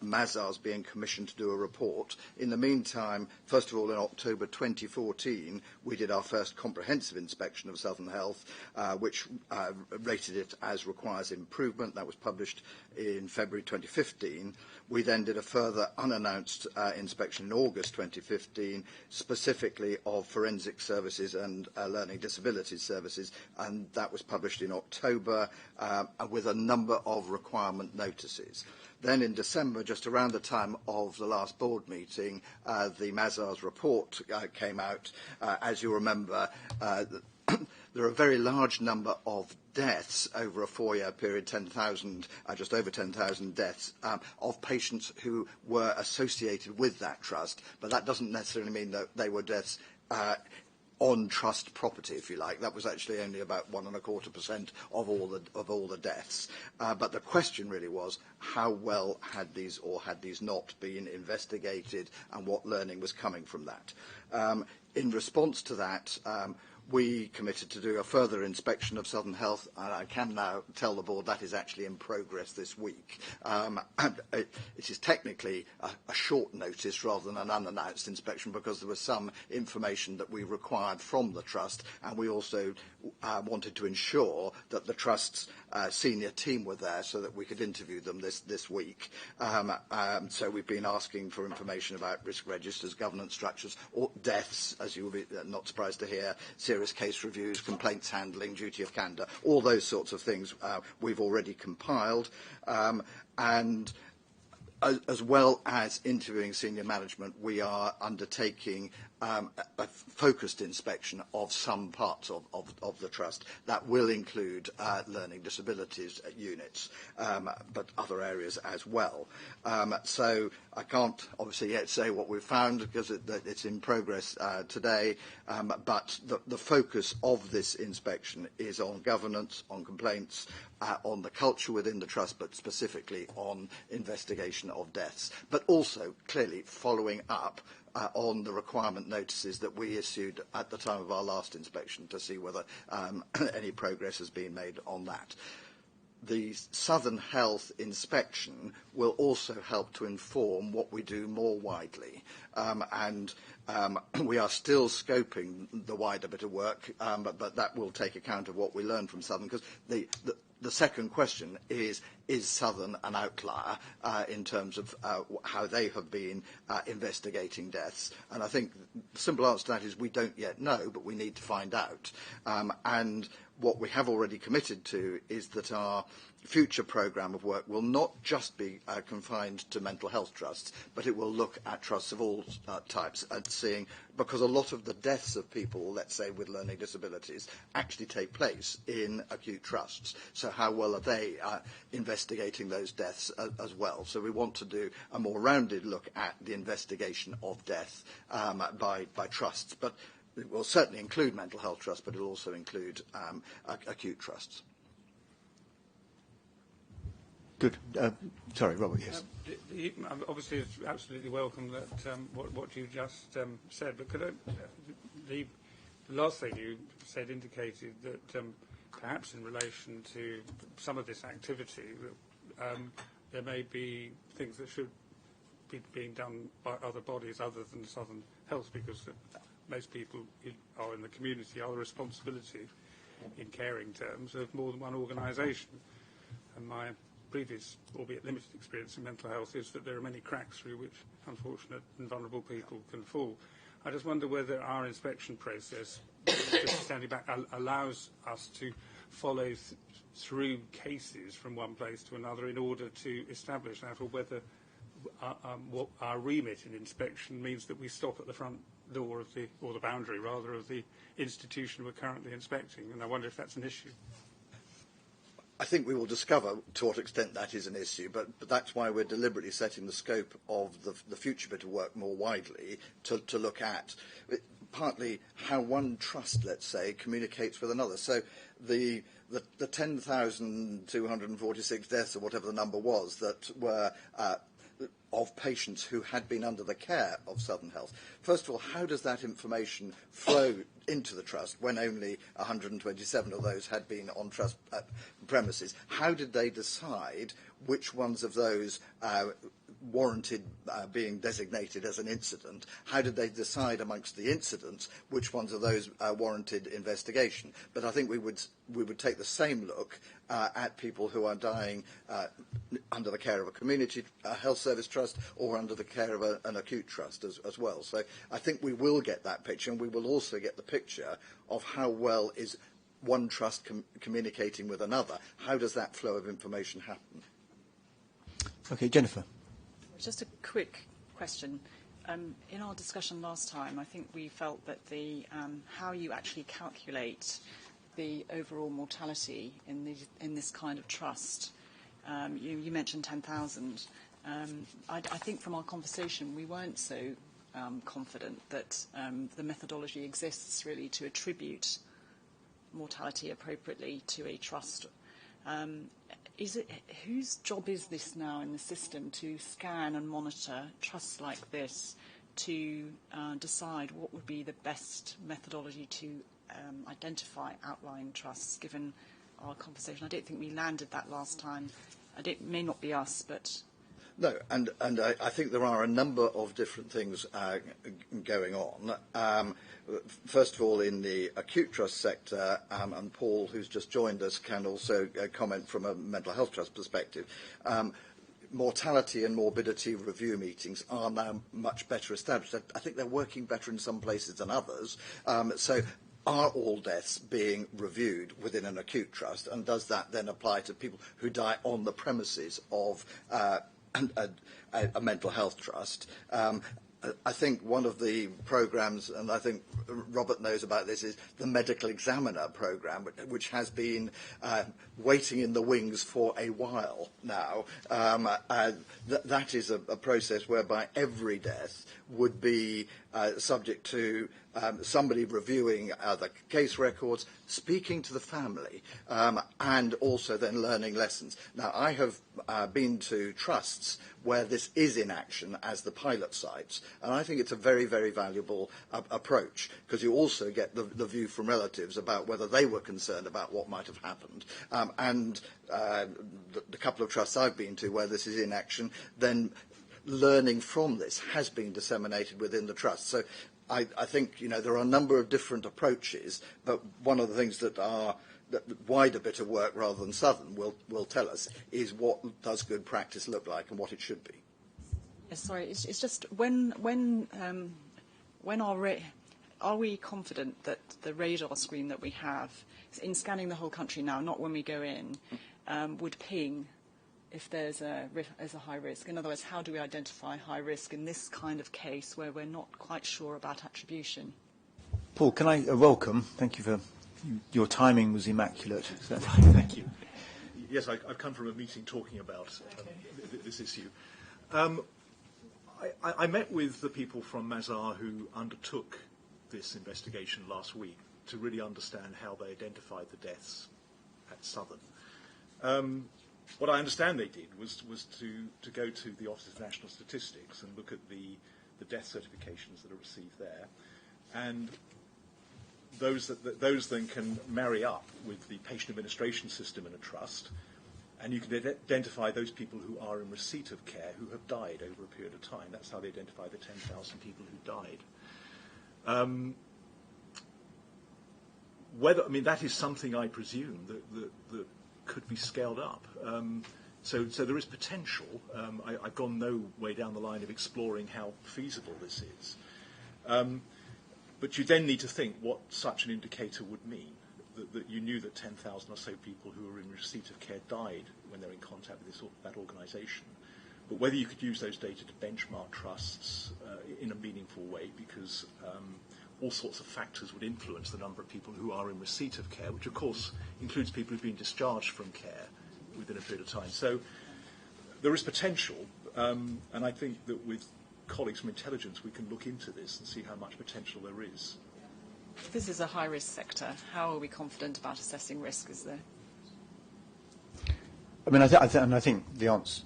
Speaker 11: Mazars being commissioned to do a report. In the meantime, first of all, in October 2014, we did our first comprehensive inspection of Southern Health, which rated it as requires improvement. That was published in February 2015. We then did a further unannounced inspection in August 2015, specifically of forensic services and learning disabilities services, and that was published in October with a number of requirement notices. Then in December, just around the time of the last board meeting, the Mazars report came out. As you remember, there are a very large number of deaths over a 4-year period, 10,000, just over 10,000 deaths of patients who were associated with that trust, but that doesn't necessarily mean that they were deaths on trust property, if you like. That was actually only about 1.25% of all the deaths. But the question really was, how well had these or had these not been investigated, and what learning was coming from that? In response to that, we committed to do a further inspection of Southern Health, and I can now tell the board that is actually in progress this week. It is technically a short notice rather than an unannounced inspection, because there was some information that we required from the trust, and we also wanted to ensure that the trust's senior team were there so that we could interview them this week. So we've been asking for information about risk registers, governance structures, or deaths, as you will be not surprised to hear, serious case reviews, complaints handling, duty of candour, all those sorts of things we've already compiled. And as well as interviewing senior management, we are undertaking a focused inspection of some parts of the trust. That will include learning disabilities units, but other areas as well. So I can't obviously yet say what we've found, because it's in progress today, but the focus of this inspection is on governance, on complaints, on the culture within the trust, but specifically on investigation of deaths, but also clearly following up on the requirement notices that we issued at the time of our last inspection to see whether any progress has been made on that. The Southern Health inspection will also help to inform what we do more widely. And we are still scoping the wider bit of work, but that will take account of what we learn from Southern, because the second question is Southern an outlier in terms of how they have been investigating deaths? And I think the simple answer to that is we don't yet know, but we need to find out. And what we have already committed to is that our future programme of work will not just be confined to mental health trusts, but it will look at trusts of all types, and seeing, because a lot of the deaths of people, let's say, with learning disabilities actually take place in acute trusts. So how well are they investigating those deaths as well? So we want to do a more rounded look at the investigation of death by trusts. But it will certainly include mental health trusts, but it will also include acute trusts.
Speaker 1: Good. Sorry, Robert, yes.
Speaker 5: Obviously, it's absolutely welcome that what you just said, but could the last thing you said indicated that perhaps in relation to some of this activity, there may be things that should be being done by other bodies other than Southern Health, because most people are in the community are the responsibility, in caring terms, of more than one organisation. And my previous, albeit limited, experience in mental health is that there are many cracks through which unfortunate and vulnerable people can fall. I just wonder whether our inspection process, just standing back, allows us to follow through cases from one place to another in order to establish that, or whether what our remit in inspection means that we stop at the front door of the, or the boundary rather, of the institution we're currently inspecting. And I wonder if that's an issue.
Speaker 11: I think we will discover to what extent that is an issue, but that's why we're deliberately setting the scope of the future bit of work more widely to look at partly how one trust, let's say, communicates with another. So the 10,246 deaths, or whatever the number was, that were of patients who had been under the care of Southern Health. First of all, how does that information flow into the trust when only 127 of those had been on trust premises? How did they decide which ones of those warranted being designated as an incident? How did they decide amongst the incidents which ones of those warranted investigation? But I think we would take the same look at people who are dying under the care of a community health service trust or under the care of an acute trust as well. So I think we will get that picture, and we will also get the picture of how well is one trust communicating with another. How does that flow of information happen?
Speaker 1: Okay, Jennifer.
Speaker 6: Just a quick question. In our discussion last time, I think we felt that how you actually calculate the overall mortality in this kind of trust, you mentioned 10,000. I think from our conversation, we weren't so confident that the methodology exists really to attribute mortality appropriately to a trust. Whose job is this now in the system to scan and monitor trusts like this to decide what would be the best methodology to identify outlying trusts, given our conversation? I don't think we landed that last time. It may not be us, but...
Speaker 11: No, and I think there are a number of different things going on. First of all, in the acute trust sector, and Paul, who's just joined us, can also comment from a mental health trust perspective, mortality and morbidity review meetings are now much better established. I think they're working better in some places than others. So are all deaths being reviewed within an acute trust, and does that then apply to people who die on the premises of a mental health trust? I think one of the programmes, and I think Robert knows about this, is the medical examiner programme, which has been waiting in the wings for a while now. That is a process whereby every death would be subject to somebody reviewing the case records, speaking to the family, and also then learning lessons. Now, I have been to trusts where this is in action as the pilot sites, and I think it's a very, very valuable approach, because you also get the view from relatives about whether they were concerned about what might have happened. And the couple of trusts I've been to where this is in action, then learning from this has been disseminated within the trust. So I think, there are a number of different approaches, but one of the things that wider bit of work rather than Southern will tell us is what does good practice look like and what it should be.
Speaker 6: Yes, sorry, it's just are we confident that the radar screen that we have in scanning the whole country now, not when we go in, would ping if there's a high risk? In other words, how do we identify high risk in this kind of case where we're not quite sure about attribution?
Speaker 1: Paul, can I welcome? Thank you for your timing was immaculate. So.
Speaker 12: Thank you. Yes, I've come from a meeting talking about this issue. I met with the people from Mazar who undertook this investigation last week to really understand how they identified the deaths at Southern. What I understand they did was to go to the Office of National Statistics and look at the death certifications that are received there, and those then can marry up with the patient administration system in a trust, and you can identify those people who are in receipt of care who have died over a period of time. That's how they identify the 10,000 people who died. That is something I presume that could be scaled up. So there is potential. I've gone no way down the line of exploring how feasible this is. But you then need to think what such an indicator would mean, that you knew that 10,000 or so people who were in receipt of care died when they're in contact with that organisation. But whether you could use those data to benchmark trusts in a meaningful way, because all sorts of factors would influence the number of people who are in receipt of care, which of course includes people who've been discharged from care within a period of time. So there is potential, and I think that with colleagues from intelligence we can look into this and see how much potential there is.
Speaker 6: This is a high-risk sector. How are we confident about assessing risk? Is there?
Speaker 1: I mean, I think the answer...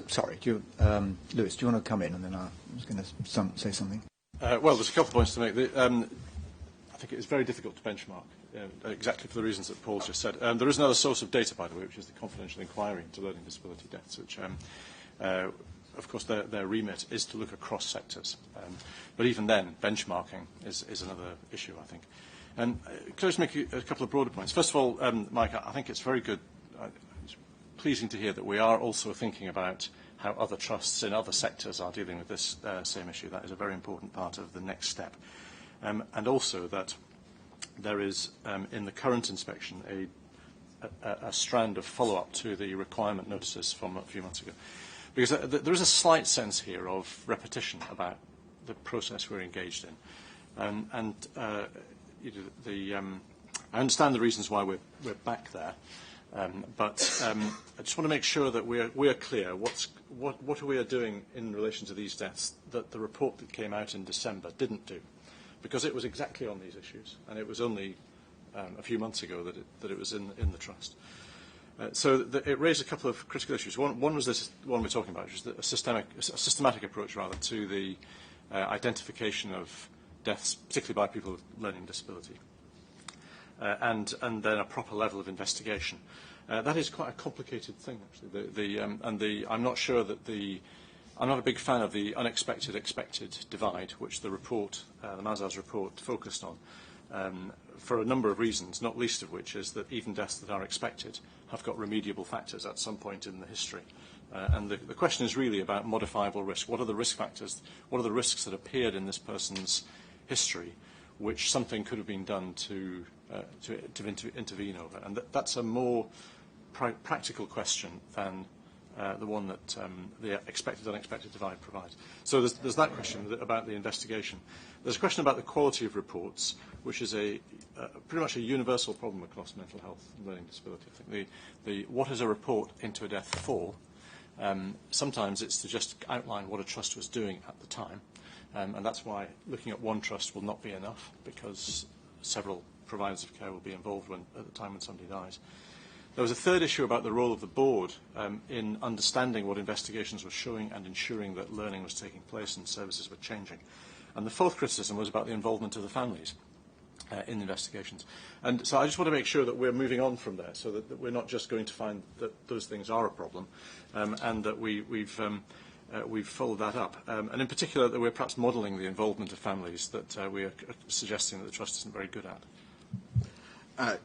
Speaker 1: sorry, Lewis, do you want to come in, and then I was going to say something?
Speaker 2: Well, there's a couple of points to make. I think it is very difficult to benchmark, exactly for the reasons that Paul's just said. There is another source of data, by the way, which is the confidential inquiry into learning disability deaths, which, of course, their remit is to look across sectors. But even then, benchmarking is another issue, I think. And can I just make a couple of broader points? First of all, Mike, I think it's very good, it's pleasing to hear that we are also thinking about how other trusts in other sectors are dealing with this same issue. That is a very important part of the next step. And also that there is, in the current inspection, a strand of follow-up to the requirement notices from a few months ago. Because there is a slight sense here of repetition about the process we're engaged in. I understand the reasons why we're back there. But I just want to make sure that we're clear what we are doing in relation to these deaths that the report that came out in December didn't do, because it was exactly on these issues, and it was only a few months ago that it was in the trust. So it raised a couple of critical issues. One was this one we're talking about, which is a systematic approach rather to the identification of deaths, particularly by people with learning disability. And then a proper level of investigation. That is quite a complicated thing, actually. I'm not sure that I'm not a big fan of the unexpected-expected divide, which the report, the Mazars report, focused on, for a number of reasons, not least of which is that even deaths that are expected have got remediable factors at some point in the history. And the question is really about modifiable risk. What are the risk factors? What are the risks that appeared in this person's history, which something could have been done to intervene over? And that's a more practical question than the one that the expected-unexpected divide provides. So there's that question about the investigation. There's a question about the quality of reports, which is pretty much a universal problem across mental health and learning disability. I think what is a report into a death for? Sometimes it's to just outline what a trust was doing at the time, and that's why looking at one trust will not be enough, because several providers of care will be involved at the time when somebody dies. There was a third issue about the role of the board in understanding what investigations were showing and ensuring that learning was taking place and services were changing. And the fourth criticism was about the involvement of the families in investigations. And so I just want to make sure that we're moving on from there, so that we're not just going to find that those things are a problem, and that we've followed that up. And in particular, that we're perhaps modelling the involvement of families that we are suggesting that the Trust isn't very good at.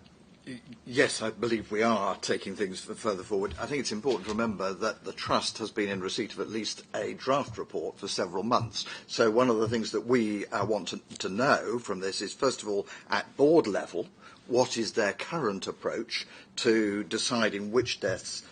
Speaker 11: Yes, I believe we are taking things further forward. I think it's important to remember that the Trust has been in receipt of at least a draft report for several months. So one of the things that we want to know from this is, first of all, at board level, what is their current approach to deciding which deaths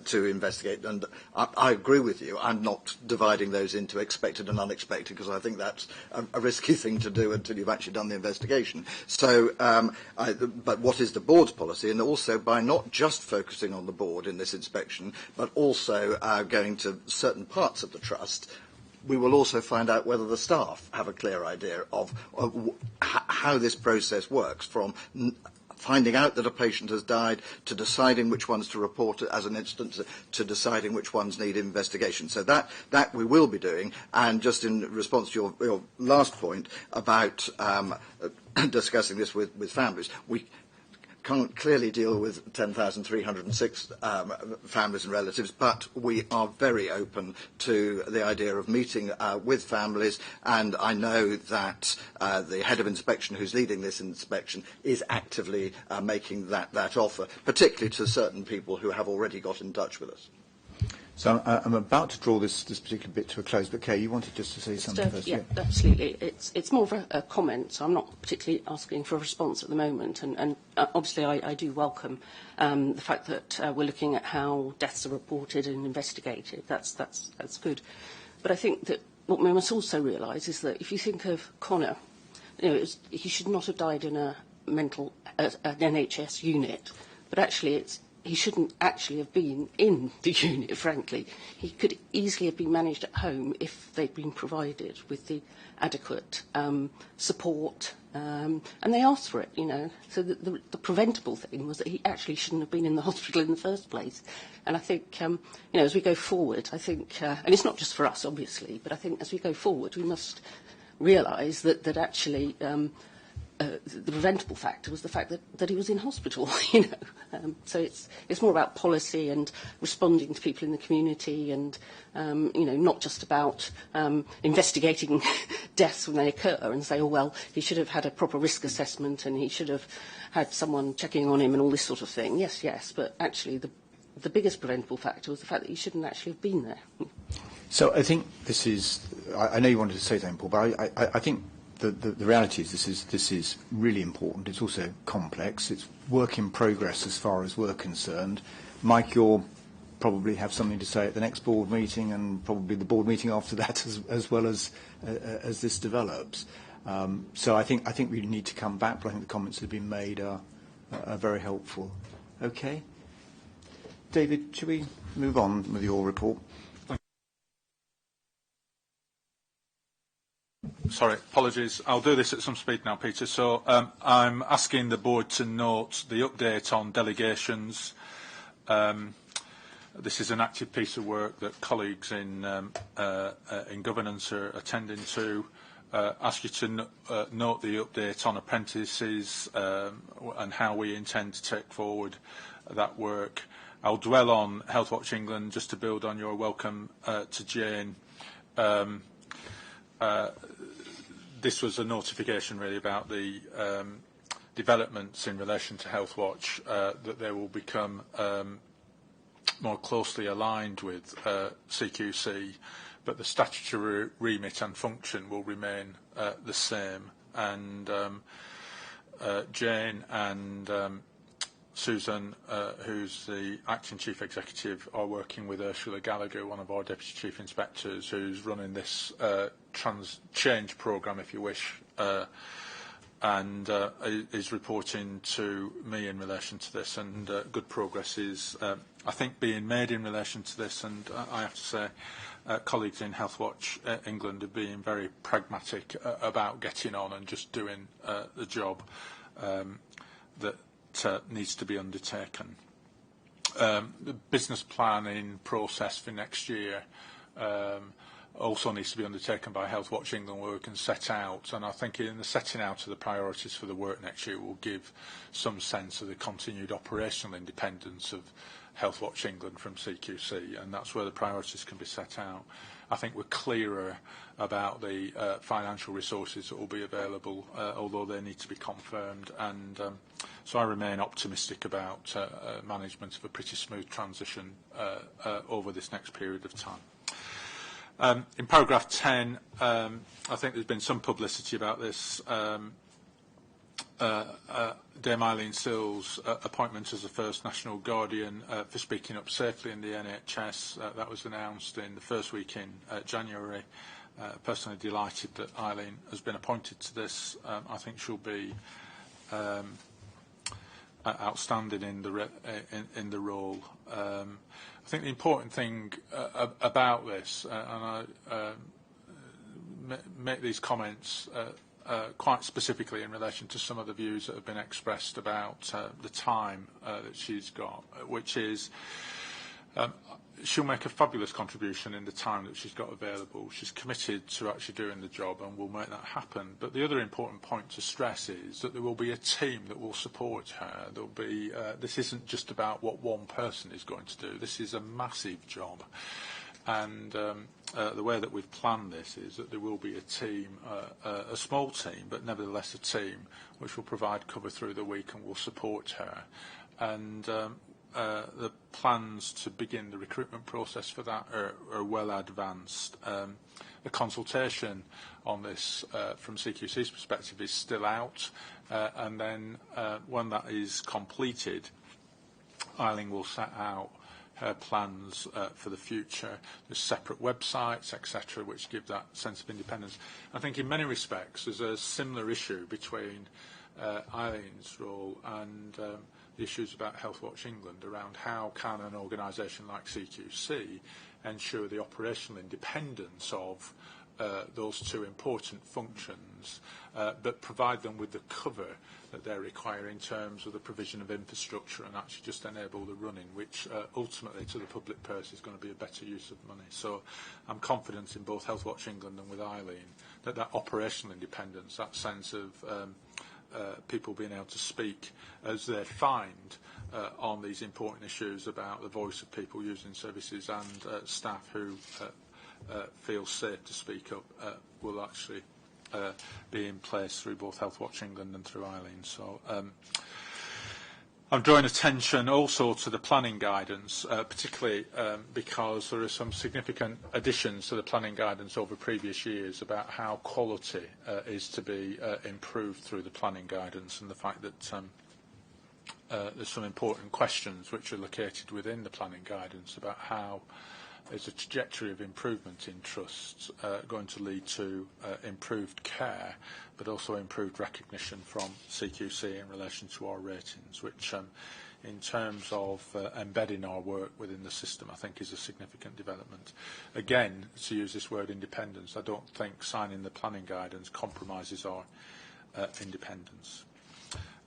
Speaker 11: to investigate? And I agree with you. I'm not dividing those into expected and unexpected, because I think that's a risky thing to do until you've actually done the investigation. So, but what is the board's policy? And also, by not just focusing on the board in this inspection, but also going to certain parts of the trust, we will also find out whether the staff have a clear idea of how this process works, from finding out that a patient has died to deciding which ones to report as an instance to deciding which ones need investigation. So that we will be doing. And just in response to your last point about discussing this with families, we can't clearly deal with 10,306 families and relatives, but we are very open to the idea of meeting with families, and I know that the head of inspection who's leading this inspection is actively making that offer, particularly to certain people who have already got in touch with us.
Speaker 1: So I'm about to draw this particular bit to a close, but Kay, you wanted just to say something first.
Speaker 8: Yeah, absolutely. It's more of a comment, so I'm not particularly asking for a response at the moment. And obviously I do welcome the fact that we're looking at how deaths are reported and investigated. That's good. But I think that what we must also realise is that if you think of Connor, he should not have died in an NHS unit, but actually he shouldn't actually have been in the unit, frankly. He could easily have been managed at home if they'd been provided with the adequate support, and they asked for it, you know. So the preventable thing was that he actually shouldn't have been in the hospital in the first place. And I think, you know, as we go forward, I think, and it's not just for us, obviously, but I think as we go forward, we must realise that actually the preventable factor was the fact that he was in hospital, you know. So it's more about policy and responding to people in the community and, you know, not just about investigating deaths when they occur and say, oh, well, he should have had a proper risk assessment and he should have had someone checking on him and all this sort of thing. Yes, but actually the biggest preventable factor was the fact that he shouldn't actually have been there.
Speaker 1: So I think this is, I know you wanted to say something, Paul, but I think the reality is this is really important. It's also complex. It's work in progress as far as we're concerned. Mike, you'll probably have something to say at the next board meeting and probably the board meeting after that as well as this develops. So I think we need to come back, but I think the comments that have been made are very helpful. Okay. David, should we move on with your report?
Speaker 4: Sorry, apologies. I'll do this at some speed now, Peter. So I'm asking the board to note the update on delegations. This is an active piece of work that colleagues in governance are attending to. Ask you to note the update on apprentices and how we intend to take forward that work. I'll dwell on Health Watch England just to build on your welcome to Jane. This was a notification really about the developments in relation to Health Watch, that they will become more closely aligned with CQC, but the statutory remit and function will remain the same. And Jane and Susan, who's the acting chief executive, are working with Ursula Gallagher, one of our deputy chief inspectors, who's running this change programme, if you wish, and is reporting to me in relation to this. And good progress is, I think, being made in relation to this. And I have to say, colleagues in Health Watch England are being very pragmatic about getting on and just doing the job that needs to be undertaken. The business planning process for next year also needs to be undertaken by Health Watch England, where we can set out, and I think in the setting out of the priorities for the work next year will give some sense of the continued operational independence of Health Watch England from CQC, and that's where the priorities can be set out. I think we're clearer about the financial resources that will be available, although they need to be confirmed, and so I remain optimistic about management of a pretty smooth transition over this next period of time. In paragraph 10, I think there's been some publicity about this. Dame Eileen Sills' appointment as the first National Guardian for speaking up safely in the NHS. That was announced in the first week in January. Personally delighted that Eileen has been appointed to this. I think she'll be outstanding in the role. I think the important thing about this, and I make these comments quite specifically in relation to some of the views that have been expressed about the time that she's got, which is she'll make a fabulous contribution in the time that she's got available. She's committed to actually doing the job and will make that happen. But the other important point to stress is that there will be a team that will support her. There'll be, this isn't just about what one person is going to do. This is a massive job. And the way that we've planned this is that there will be a team, a small team, but nevertheless a team, which will provide cover through the week and will support her. And the plans to begin the recruitment process for that are well advanced. The consultation on this from CQC's perspective is still out, and then when that is completed, Eileen will set out her plans for the future. There's separate websites, etc., which give that sense of independence. I think in many respects there's a similar issue between Eileen's role and the issues about Health Watch England around how can an organisation like CQC ensure the operational independence of those two important functions, but provide them with the cover that they require in terms of the provision of infrastructure and actually just enable the running, which ultimately to the public purse is going to be a better use of money. So I'm confident in both Health Watch England and with Eileen that that operational independence, that sense of people being able to speak as they find on these important issues about the voice of people using services and staff who feel safe to speak up will actually be in place through both Health Watch England and through Eileen. So I'm drawing attention also to the planning guidance, particularly because there are some significant additions to the planning guidance over previous years about how quality is to be improved through the planning guidance, and the fact that there's some important questions which are located within the planning guidance about how is a trajectory of improvement in trusts going to lead to improved care, but also improved recognition from CQC in relation to our ratings, which in terms of embedding our work within the system, I think is a significant development. Again, to use this word independence, I don't think signing the planning guidance compromises our independence.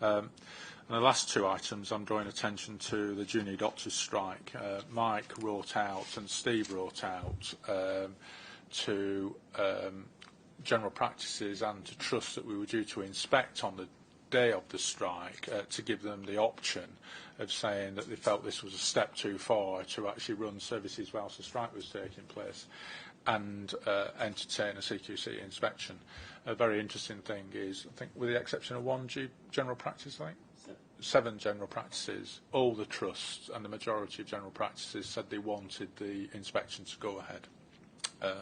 Speaker 4: And the last two items, I'm drawing attention to the junior doctors' strike. Mike wrote out and Steve wrote out to general practices and to trusts that we were due to inspect on the day of the strike to give them the option of saying that they felt this was a step too far to actually run services whilst the strike was taking place and entertain a CQC inspection. A very interesting thing is, I think with the exception of one general practice, I think, 7 general practices, all the trusts and the majority of general practices said they wanted the inspection to go ahead,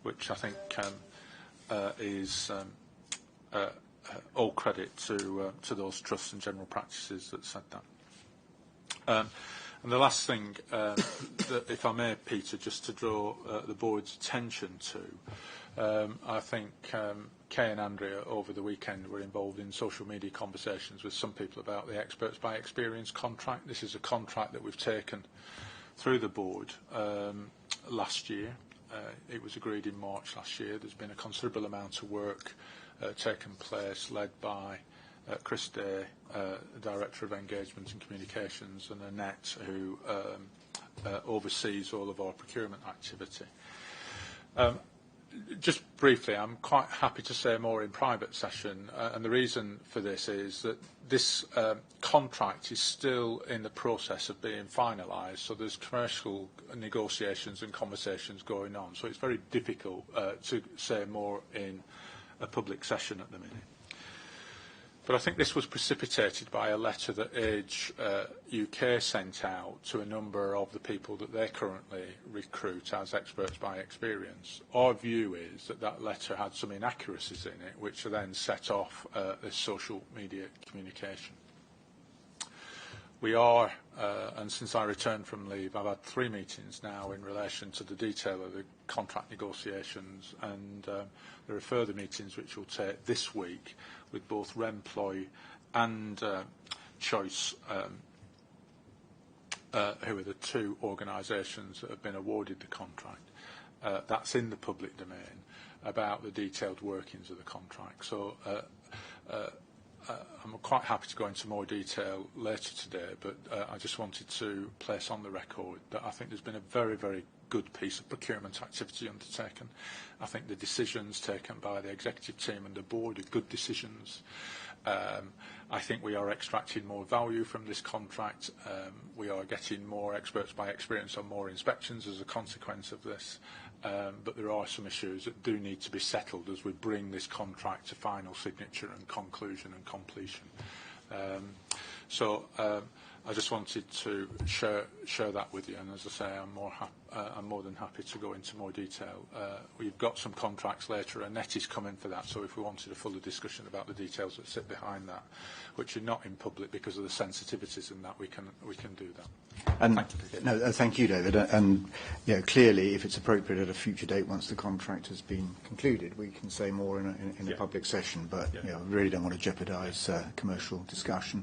Speaker 4: which I think is all credit to those trusts and general practices that said that. And the last thing, that, if I may, Peter, just to draw the board's attention to, I think Kay and Andrea over the weekend were involved in social media conversations with some people about the Experts by Experience contract. This is a contract that we've taken through the board last year. It was agreed in March last year. There's been a considerable amount of work taken place, led by Chris Day, Director of Engagement and Communications, and Annette, who oversees all of our procurement activity. Just briefly, I'm quite happy to say more in private session, and the reason for this is that this contract is still in the process of being finalised, so there's commercial negotiations and conversations going on, so it's very difficult to say more in a public session at the minute. But I think this was precipitated by a letter that Age UK sent out to a number of the people that they currently recruit as Experts by Experience. Our view is that that letter had some inaccuracies in it, which then set off this social media communication. We are, and since I returned from leave, I've had 3 meetings now in relation to the detail of the contract negotiations, and there are further meetings which will take this week with both Remploy and Choice, who are the 2 organisations that have been awarded the contract. That's in the public domain, about the detailed workings of the contract. So I'm quite happy to go into more detail later today, but I just wanted to place on the record that I think there's been a very, very good piece of procurement activity undertaken. I think the decisions taken by the executive team and the board are good decisions. I think we are extracting more value from this contract. We are getting more Experts by Experience on more inspections as a consequence of this. But there are some issues that do need to be settled as we bring this contract to final signature and conclusion and completion. So I just wanted to share that with you, and as I say, I'm more than happy to go into more detail. We've got some contracts later, and Net is coming for that, so if we wanted a fuller discussion about the details that sit behind that, which are not in public because of the sensitivities in that, we can do that.
Speaker 1: And thank you, David. And clearly, if it's appropriate at a future date, once the contract has been concluded, we can say more in a public session. But I really don't want to jeopardise commercial discussion.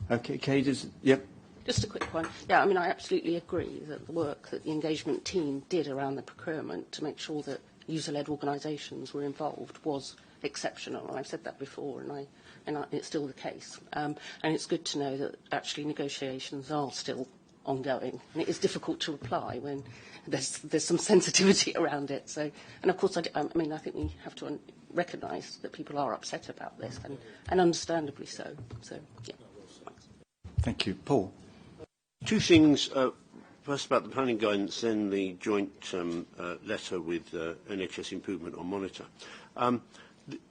Speaker 1: Okay, Kate, yep.
Speaker 8: Just a quick one. Yeah, I mean, I absolutely agree that the work that the engagement team did around the procurement to make sure that user-led organisations were involved was exceptional. And I've said that before, and it's still the case. And it's good to know that actually negotiations are still ongoing. And it is difficult to reply when there's some sensitivity around it. So, and of course, I think we have to recognise that people are upset about this, and understandably so. So, yeah.
Speaker 1: Thank you. Paul?
Speaker 13: Two things. First about the planning guidance, then the joint letter with NHS Improvement on Monitor.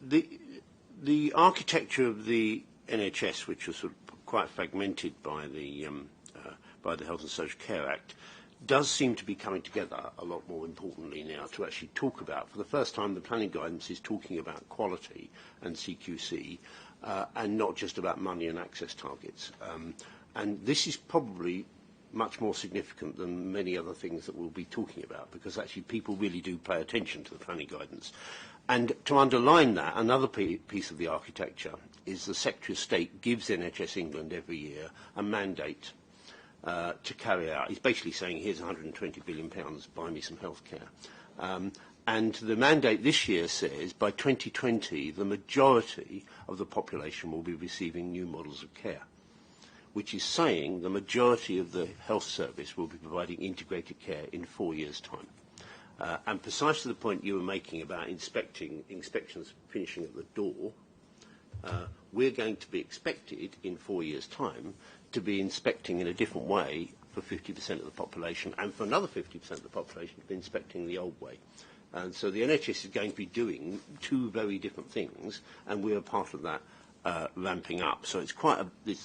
Speaker 13: The architecture of the NHS, which was sort of quite fragmented by the Health and Social Care Act, does seem to be coming together a lot more importantly now to actually talk about. For the first time, the planning guidance is talking about quality and CQC, and not just about money and access targets. And this is probably much more significant than many other things that we'll be talking about, because actually people really do pay attention to the planning guidance. And to underline that, another piece of the architecture is the Secretary of State gives NHS England every year a mandate to carry out. He's basically saying, here's £120 billion, buy me some healthcare. And the mandate this year says by 2020, the majority of the population will be receiving new models of care, which is saying the majority of the health service will be providing integrated care in 4 years' time. And precisely the point you were making about inspections finishing at the door, we're going to be expected in 4 years' time to be inspecting in a different way for 50% of the population, and for another 50% of the population to be inspecting the old way. And so the NHS is going to be doing two very different things, and we're a part of that ramping up. So it's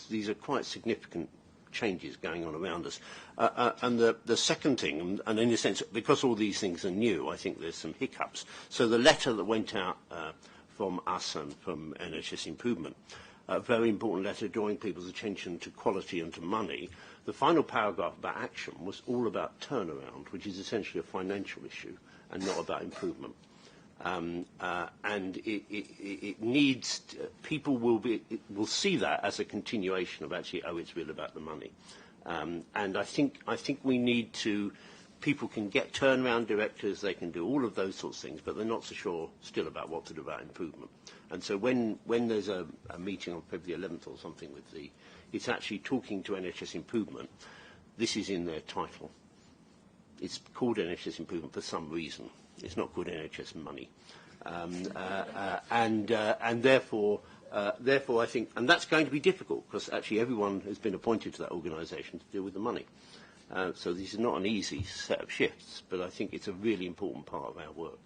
Speaker 13: these are quite significant changes going on around us. And the second thing, and in a sense, because all these things are new, I think there's some hiccups. So the letter that went out from us and from NHS Improvement, a very important letter drawing people's attention to quality and to money. The final paragraph about action was all about turnaround, which is essentially a financial issue and not about improvement. And it needs people will see that as a continuation of actually, it's really about the money. And I think we need to. People can get turnaround directors, they can do all of those sorts of things, but they're not so sure still about what to do about improvement. And so when there's a meeting on February 11th or something with it's actually talking to NHS Improvement. This is in their title. It's called NHS Improvement for some reason. It's not called NHS Money. And therefore I think, and that's going to be difficult because actually everyone has been appointed to that organisation to deal with the money. So this is not an easy set of shifts, but I think it's a really important part of our work.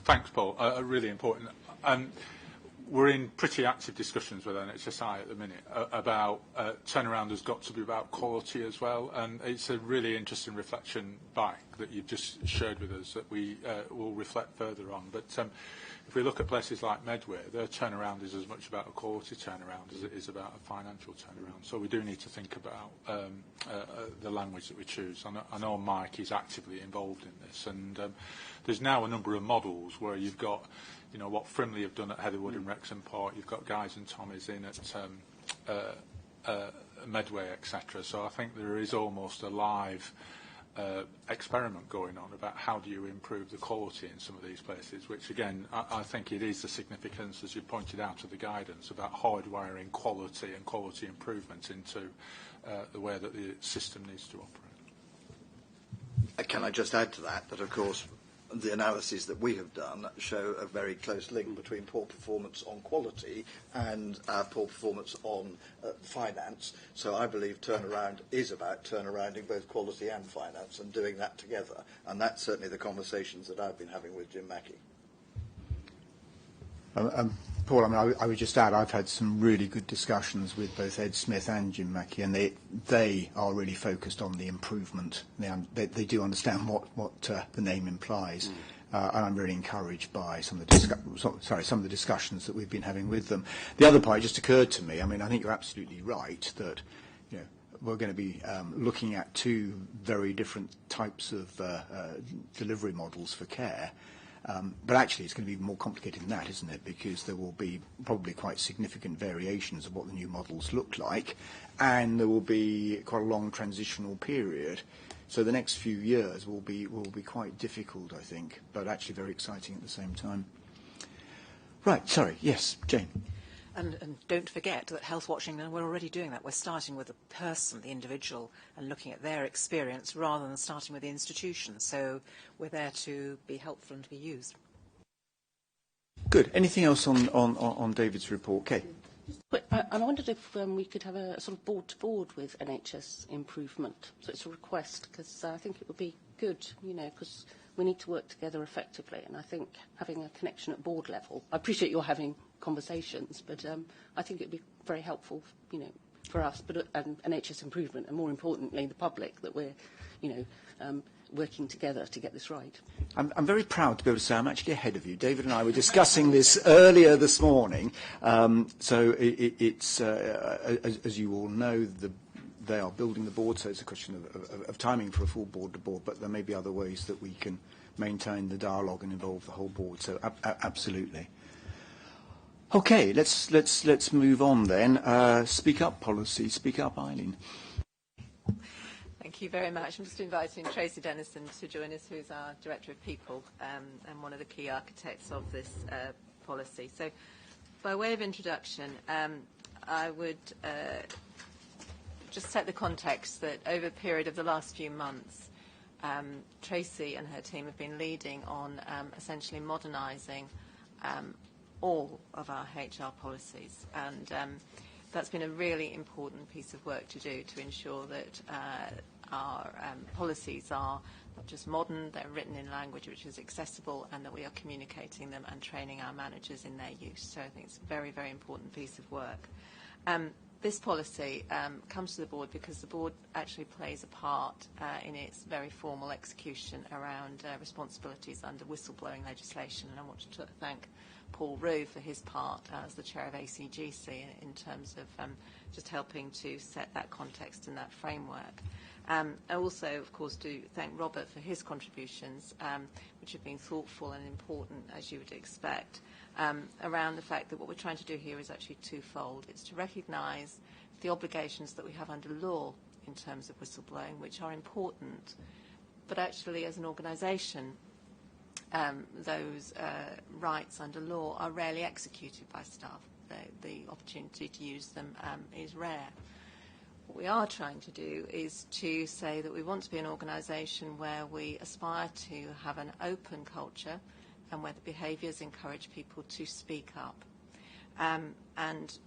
Speaker 4: Thanks, Paul. Really important. We're in pretty active discussions with NHSI at the minute about turnaround has got to be about quality as well, and it's a really interesting reflection back that you've just shared with us that we will reflect further on. But if we look at places like Medway, their turnaround is as much about a quality turnaround as it is about a financial turnaround. So we do need to think about the language that we choose. I know Mike is actively involved in this, and there's now a number of models where you've got what Frimley have done at Heatherwood and Wrexham Park. You've got Guys and Tommies in at Medway, etc. So I think there is almost a live experiment going on about how do you improve the quality in some of these places, which again, I think it is the significance, as you pointed out, of the guidance about hardwiring quality and quality improvement into the way that the system needs to operate.
Speaker 11: Can I just add to that, of course, the analyses that we have done show a very close link between poor performance on quality and poor performance on finance. So I believe turnaround is about turnarounding both quality and finance and doing that together. And that's certainly the conversations that I've been having with Jim Mackey.
Speaker 1: Paul, I mean, I would just add, I've had some really good discussions with both Ed Smith and Jim Mackey, and they are really focused on the improvement. They do understand what the name implies, and I'm really encouraged by some of the discussions that we've been having with them. The other part just occurred to me. I mean, I think you're absolutely right that we're going to be looking at two very different types of delivery models for care. But actually, it's going to be more complicated than that, isn't it? Because there will be probably quite significant variations of what the new models look like, and there will be quite a long transitional period. So the next few years will be quite difficult, I think, but actually very exciting at the same time. Right, sorry, yes, Jane.
Speaker 10: And don't forget that health watching, we're already doing that. We're starting with the person, the individual, and looking at their experience rather than starting with the institution. So we're there to be helpful and to be used.
Speaker 1: Good. Anything else on David's report? Kay?
Speaker 8: I wondered if we could have a sort of board-to-board with NHS improvement. So it's a request, because I think it would be good, because we need to work together effectively. And I think having a connection at board level, I appreciate you're having conversations, but I think it would be very helpful, for us, but NHS improvement, and more importantly, the public, that we're, working together to get this right.
Speaker 1: I'm very proud to be able to say I'm actually ahead of you. David and I were discussing this earlier this morning. So it's as you all know, they are building the board, so it's a question of timing for a full board-to-board, but there may be other ways that we can maintain the dialogue and involve the whole board. So absolutely. Okay, let's move on then. Speak up policy. Speak up, Eileen.
Speaker 14: Thank you very much. I'm just inviting Tracy Dennison to join us, who's our Director of People and one of the key architects of this policy. So, by way of introduction, I would just set the context that over the period of the last few months, Tracy and her team have been leading on essentially modernising all of our HR policies, and that's been a really important piece of work to do to ensure that our policies are not just modern, they're written in language which is accessible, and that we are communicating them and training our managers in their use. So I think it's a very, very important piece of work. This policy comes to the board because the board actually plays a part in its very formal execution around responsibilities under whistleblowing legislation, and I want to thank Paul Rowe for his part as the chair of ACGC in terms of just helping to set that context and that framework. I also, of course, do thank Robert for his contributions, which have been thoughtful and important, as you would expect, around the fact that what we're trying to do here is actually twofold. It's to recognise the obligations that we have under law in terms of whistleblowing, which are important, but actually as an organisation, those rights under law are rarely executed by staff. The opportunity to use them is rare. What we are trying to do is to say that we want to be an organisation where we aspire to have an open culture and where the behaviours encourage people to speak up. And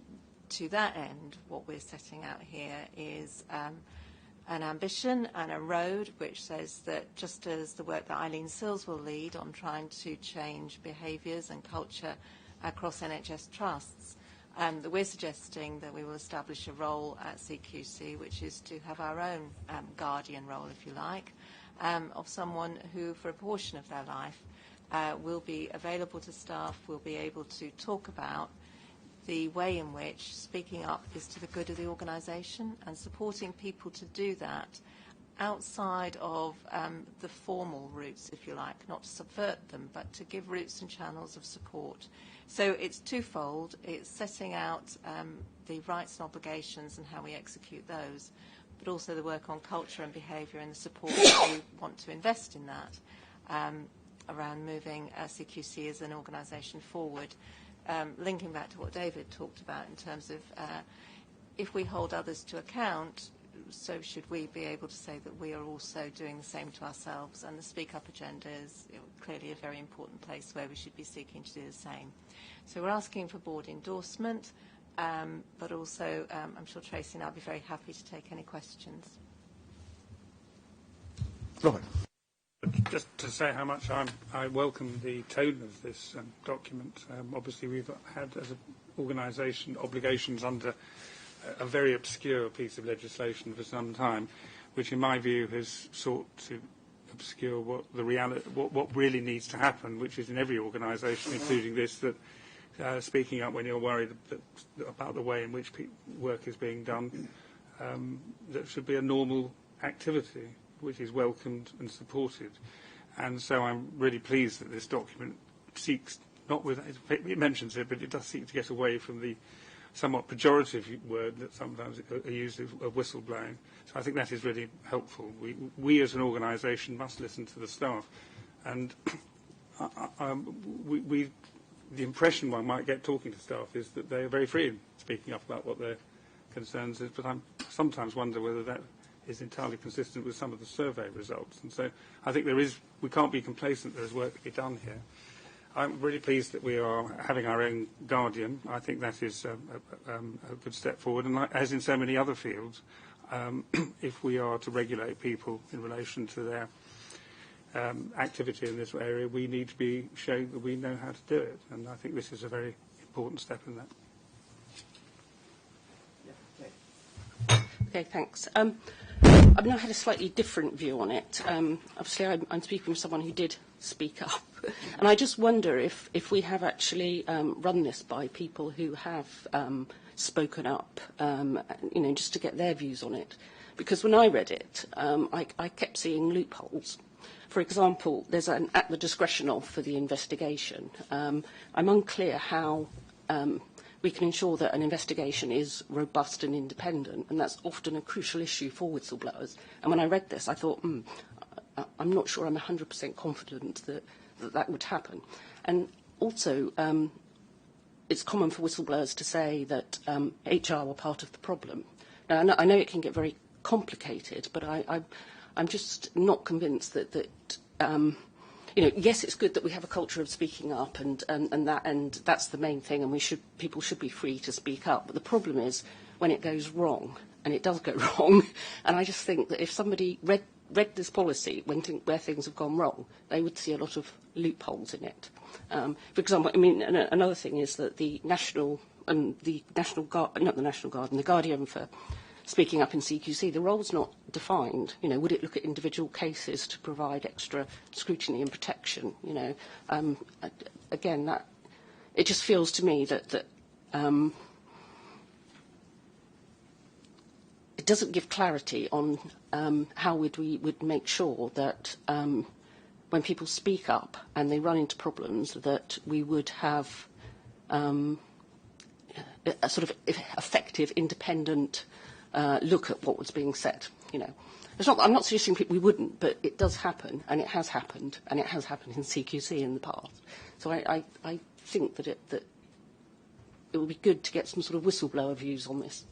Speaker 14: to that end, what we're setting out here is an ambition and a road which says that just as the work that Eileen Sills will lead on trying to change behaviours and culture across NHS trusts, that we're suggesting that we will establish a role at CQC, which is to have our own guardian role, if you like, of someone who, for a portion of their life, will be available to staff, will be able to talk about the way in which speaking up is to the good of the organisation and supporting people to do that outside of the formal routes, if you like, not to subvert them, but to give routes and channels of support. So it's twofold. It's setting out the rights and obligations and how we execute those, but also the work on culture and behaviour and the support that we want to invest in that around moving CQC as an organisation forward. Linking back to what David talked about in terms of if we hold others to account, so should we be able to say that we are also doing the same to ourselves, and the Speak Up agenda is clearly a very important place where we should be seeking to do the same. So we're asking for board endorsement, but also I'm sure Tracy and I will be very happy to take any questions.
Speaker 1: Robert.
Speaker 5: just to say how much I welcome the tone of this document. Obviously, we've had, as an organisation, obligations under a very obscure piece of legislation for some time, which, in my view, has sought to obscure what the reality, what really needs to happen, which is in every organisation, including this, that speaking up when you're worried about the way in which work is being done, that should be a normal activity, which is welcomed and supported. And so I'm really pleased that this document seeks, not with, it mentions it, but it does seek to get away from the somewhat pejorative word that sometimes are used of whistleblowing. So I think that is really helpful. We as an organisation must listen to the staff. And the impression one might get talking to staff is that they are very free in speaking up about what their concerns is, but I sometimes wonder whether that is entirely consistent with some of the survey results. And so I think we can't be complacent. There is work to be done here. I'm really pleased that we are having our own guardian. I think that is a good step forward. And as in so many other fields, if we are to regulate people in relation to their activity in this area, we need to be showing that we know how to do it. And I think this is a very important step in that.
Speaker 8: Okay, thanks. I mean, I had a slightly different view on it. Obviously, I'm speaking with someone who did speak up. And I just wonder if we have actually run this by people who have spoken up, just to get their views on it. Because when I read it, I kept seeing loopholes. For example, there's an at the discretion of for the investigation. I'm unclear how we can ensure that an investigation is robust and independent, and that's often a crucial issue for whistleblowers. And when I read this, I thought, I'm not sure I'm 100% confident that would happen. And also, it's common for whistleblowers to say that HR were part of the problem. Now, I know it can get very complicated, but I'm just not convinced that yes, it's good that we have a culture of speaking up, and that's the main thing, and people should be free to speak up. But the problem is when it goes wrong, and it does go wrong. And I just think that if somebody read this policy where things have gone wrong, they would see a lot of loopholes in it. For example, I mean, another thing is that the Guardian for speaking up in CQC, the role's not defined. Would it look at individual cases to provide extra scrutiny and protection? Again, it just feels to me that it doesn't give clarity on how we would make sure that when people speak up and they run into problems, that we would have a sort of effective, independent look at what was being said. I'm not suggesting we wouldn't, but it does happen, and it has happened, in CQC in the past. So I think that it would be good to get some sort of whistleblower views on this.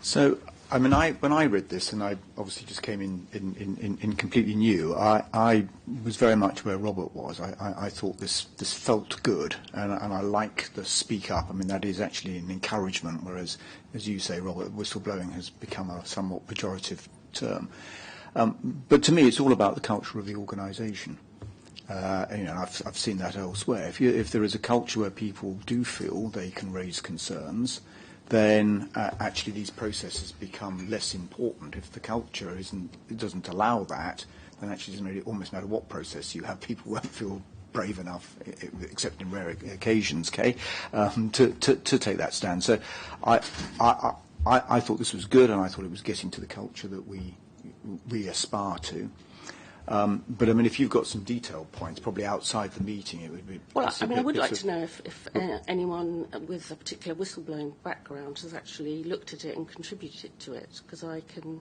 Speaker 1: So, I mean, when I read this, and I obviously just came in completely new, I was very much where Robert was. I thought this felt good, and I like the speak up. I mean, that is actually an encouragement, whereas, as you say, Robert, whistleblowing has become a somewhat pejorative term. But to me, it's all about the culture of the organisation. I've seen that elsewhere. If there is a culture where people do feel they can raise concerns, then actually these processes become less important. If the culture doesn't allow that, then actually it doesn't really almost matter what process you have. People won't feel brave enough, except in rare occasions, to take that stand. So I thought this was good, and I thought it was getting to the culture that we aspire to. But I mean, if you've got some detailed points, probably outside the meeting, it would be.
Speaker 8: Well, I mean, I would like to know if anyone with a particular whistleblowing background has actually looked at it and contributed to it, because I can,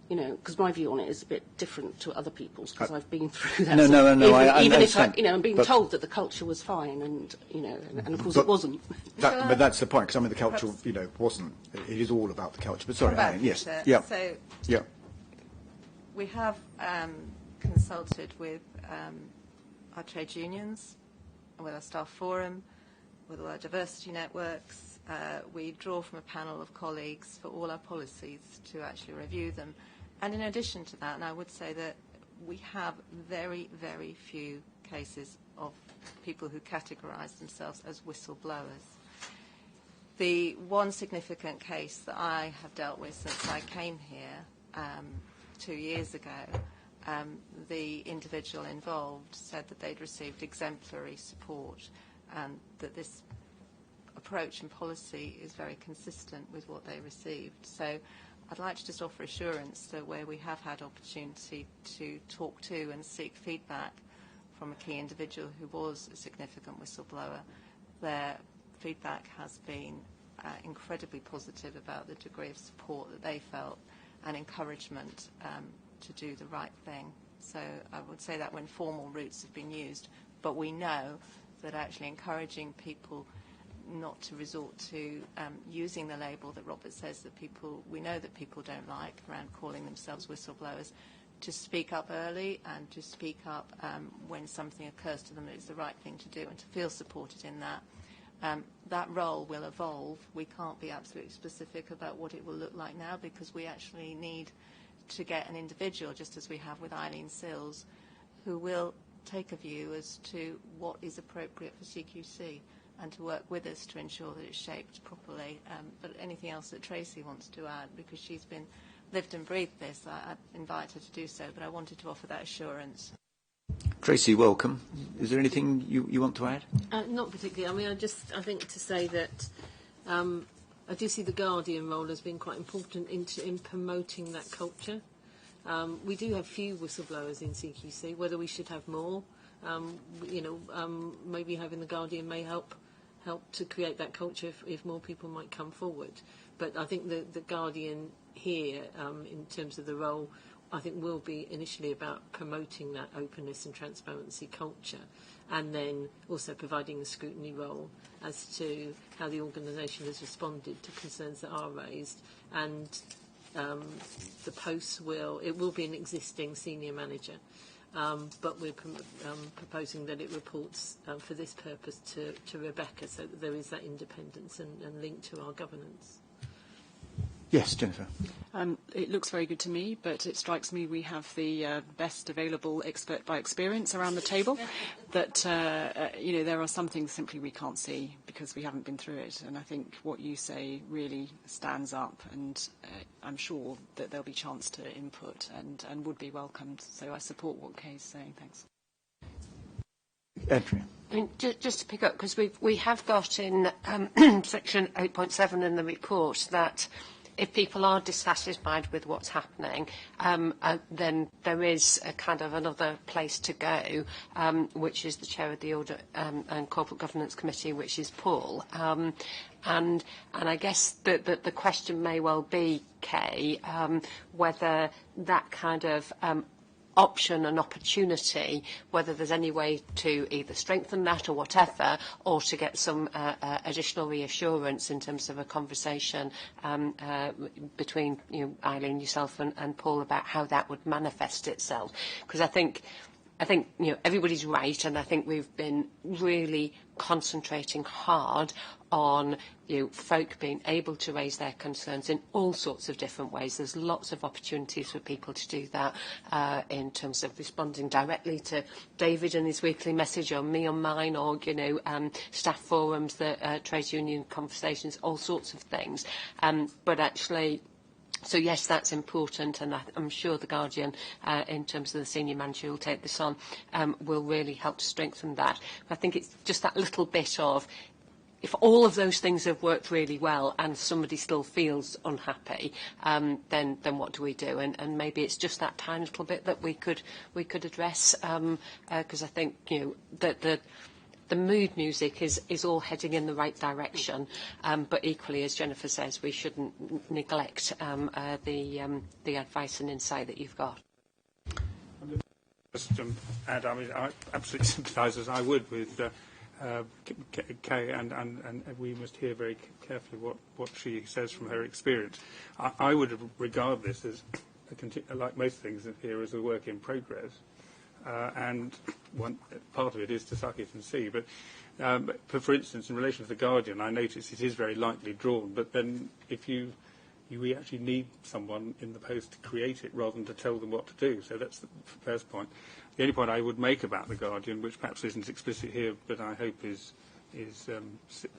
Speaker 8: because my view on it is a bit different to other people's, because I've been through that. Even if I'm being told that the culture was fine, and and of course it wasn't.
Speaker 1: But that's the point, because I mean, the culture, wasn't. It is all about the culture. But sorry, Anne, yes, yeah,
Speaker 14: so
Speaker 1: yeah.
Speaker 14: We have consulted with our trade unions, with our staff forum, with all our diversity networks. We draw from a panel of colleagues for all our policies to actually review them. And in addition to that, and I would say that we have very, very few cases of people who categorise themselves as whistleblowers. The one significant case that I have dealt with since I came here 2 years ago, the individual involved said that they'd received exemplary support and that this approach and policy is very consistent with what they received. So I'd like to just offer assurance that where we have had opportunity to talk to and seek feedback from a key individual who was a significant whistleblower, their feedback has been incredibly positive about the degree of support that they felt and encouragement to do the right thing. So I would say that when formal routes have been used, but we know that actually encouraging people not to resort to using the label that Robert says that we know that people don't like around calling themselves whistleblowers, to speak up early and to speak up when something occurs to them that it's the right thing to do and to feel supported in that. That role will evolve. We can't be absolutely specific about what it will look like now because we actually need to get an individual, just as we have with Eileen Sills, who will take a view as to what is appropriate for CQC and to work with us to ensure that it's shaped properly. But anything else that Tracy wants to add, because she's been lived and breathed this, I invite her to do so, but I wanted to offer that assurance.
Speaker 1: Tracy, welcome. Is there anything you want to add?
Speaker 15: Not particularly. I mean, I think to say that I do see the Guardian role as being quite important in promoting that culture. We do have few whistleblowers in CQC. Whether we should have more, maybe having the Guardian may help to create that culture if more people might come forward. But I think the Guardian here, in terms of the role, I think will be initially about promoting that openness and transparency culture, and then also providing a scrutiny role as to how the organisation has responded to concerns that are raised. And the post will be an existing senior manager, but we're proposing that it reports for this purpose to Rebecca, so that there is that independence and link to our governance.
Speaker 1: Yes, Jennifer.
Speaker 6: It looks very good to me, but it strikes me we have the best available expert by experience around the table. That there are some things simply we can't see because we haven't been through it. And I think what you say really stands up, and I'm sure that there'll be chance to input and would be welcomed. So I support what Kay is saying. Thanks.
Speaker 1: Andrea.
Speaker 3: I mean, just to pick up, because we have got in section 8.7 in the report that if people are dissatisfied with what's happening, then there is a kind of another place to go, which is the chair of the Audit and Corporate Governance Committee, which is Paul. And I guess that the question may well be, Kay, whether that kind of option and opportunity, whether there's any way to either strengthen that or whatever, or to get some additional reassurance in terms of a conversation between Eileen, yourself and Paul about how that would manifest itself. Because I think everybody's right, and I think we've been really concentrating hard on folk being able to raise their concerns in all sorts of different ways. There's lots of opportunities for people to do that in terms of responding directly to David and his weekly message, or me on mine, or staff forums, the trade union conversations, all sorts of things. But actually, so yes, that's important, and I'm sure the Guardian, in terms of the senior manager who will take this on, will really help to strengthen that. But I think it's just that little bit of, if all of those things have worked really well and somebody still feels unhappy, then what do we do? And maybe it's just that tiny little bit that we could address, because I think that the mood music is all heading in the right direction, but equally, as Jennifer says, we shouldn't neglect the advice and insight that you've got.
Speaker 5: Just add, I absolutely sympathise, as I would, with Kay, and we must hear very carefully what she says from her experience. I would regard this as, like most things here, as a work in progress. And one part of it is to suck it and see. But for instance, in relation to the Guardian, I notice it is very lightly drawn. But then if you we actually need someone in the post to create it rather than to tell them what to do. So that's the first point. The only point I would make about the Guardian, which perhaps isn't explicit here, but I hope is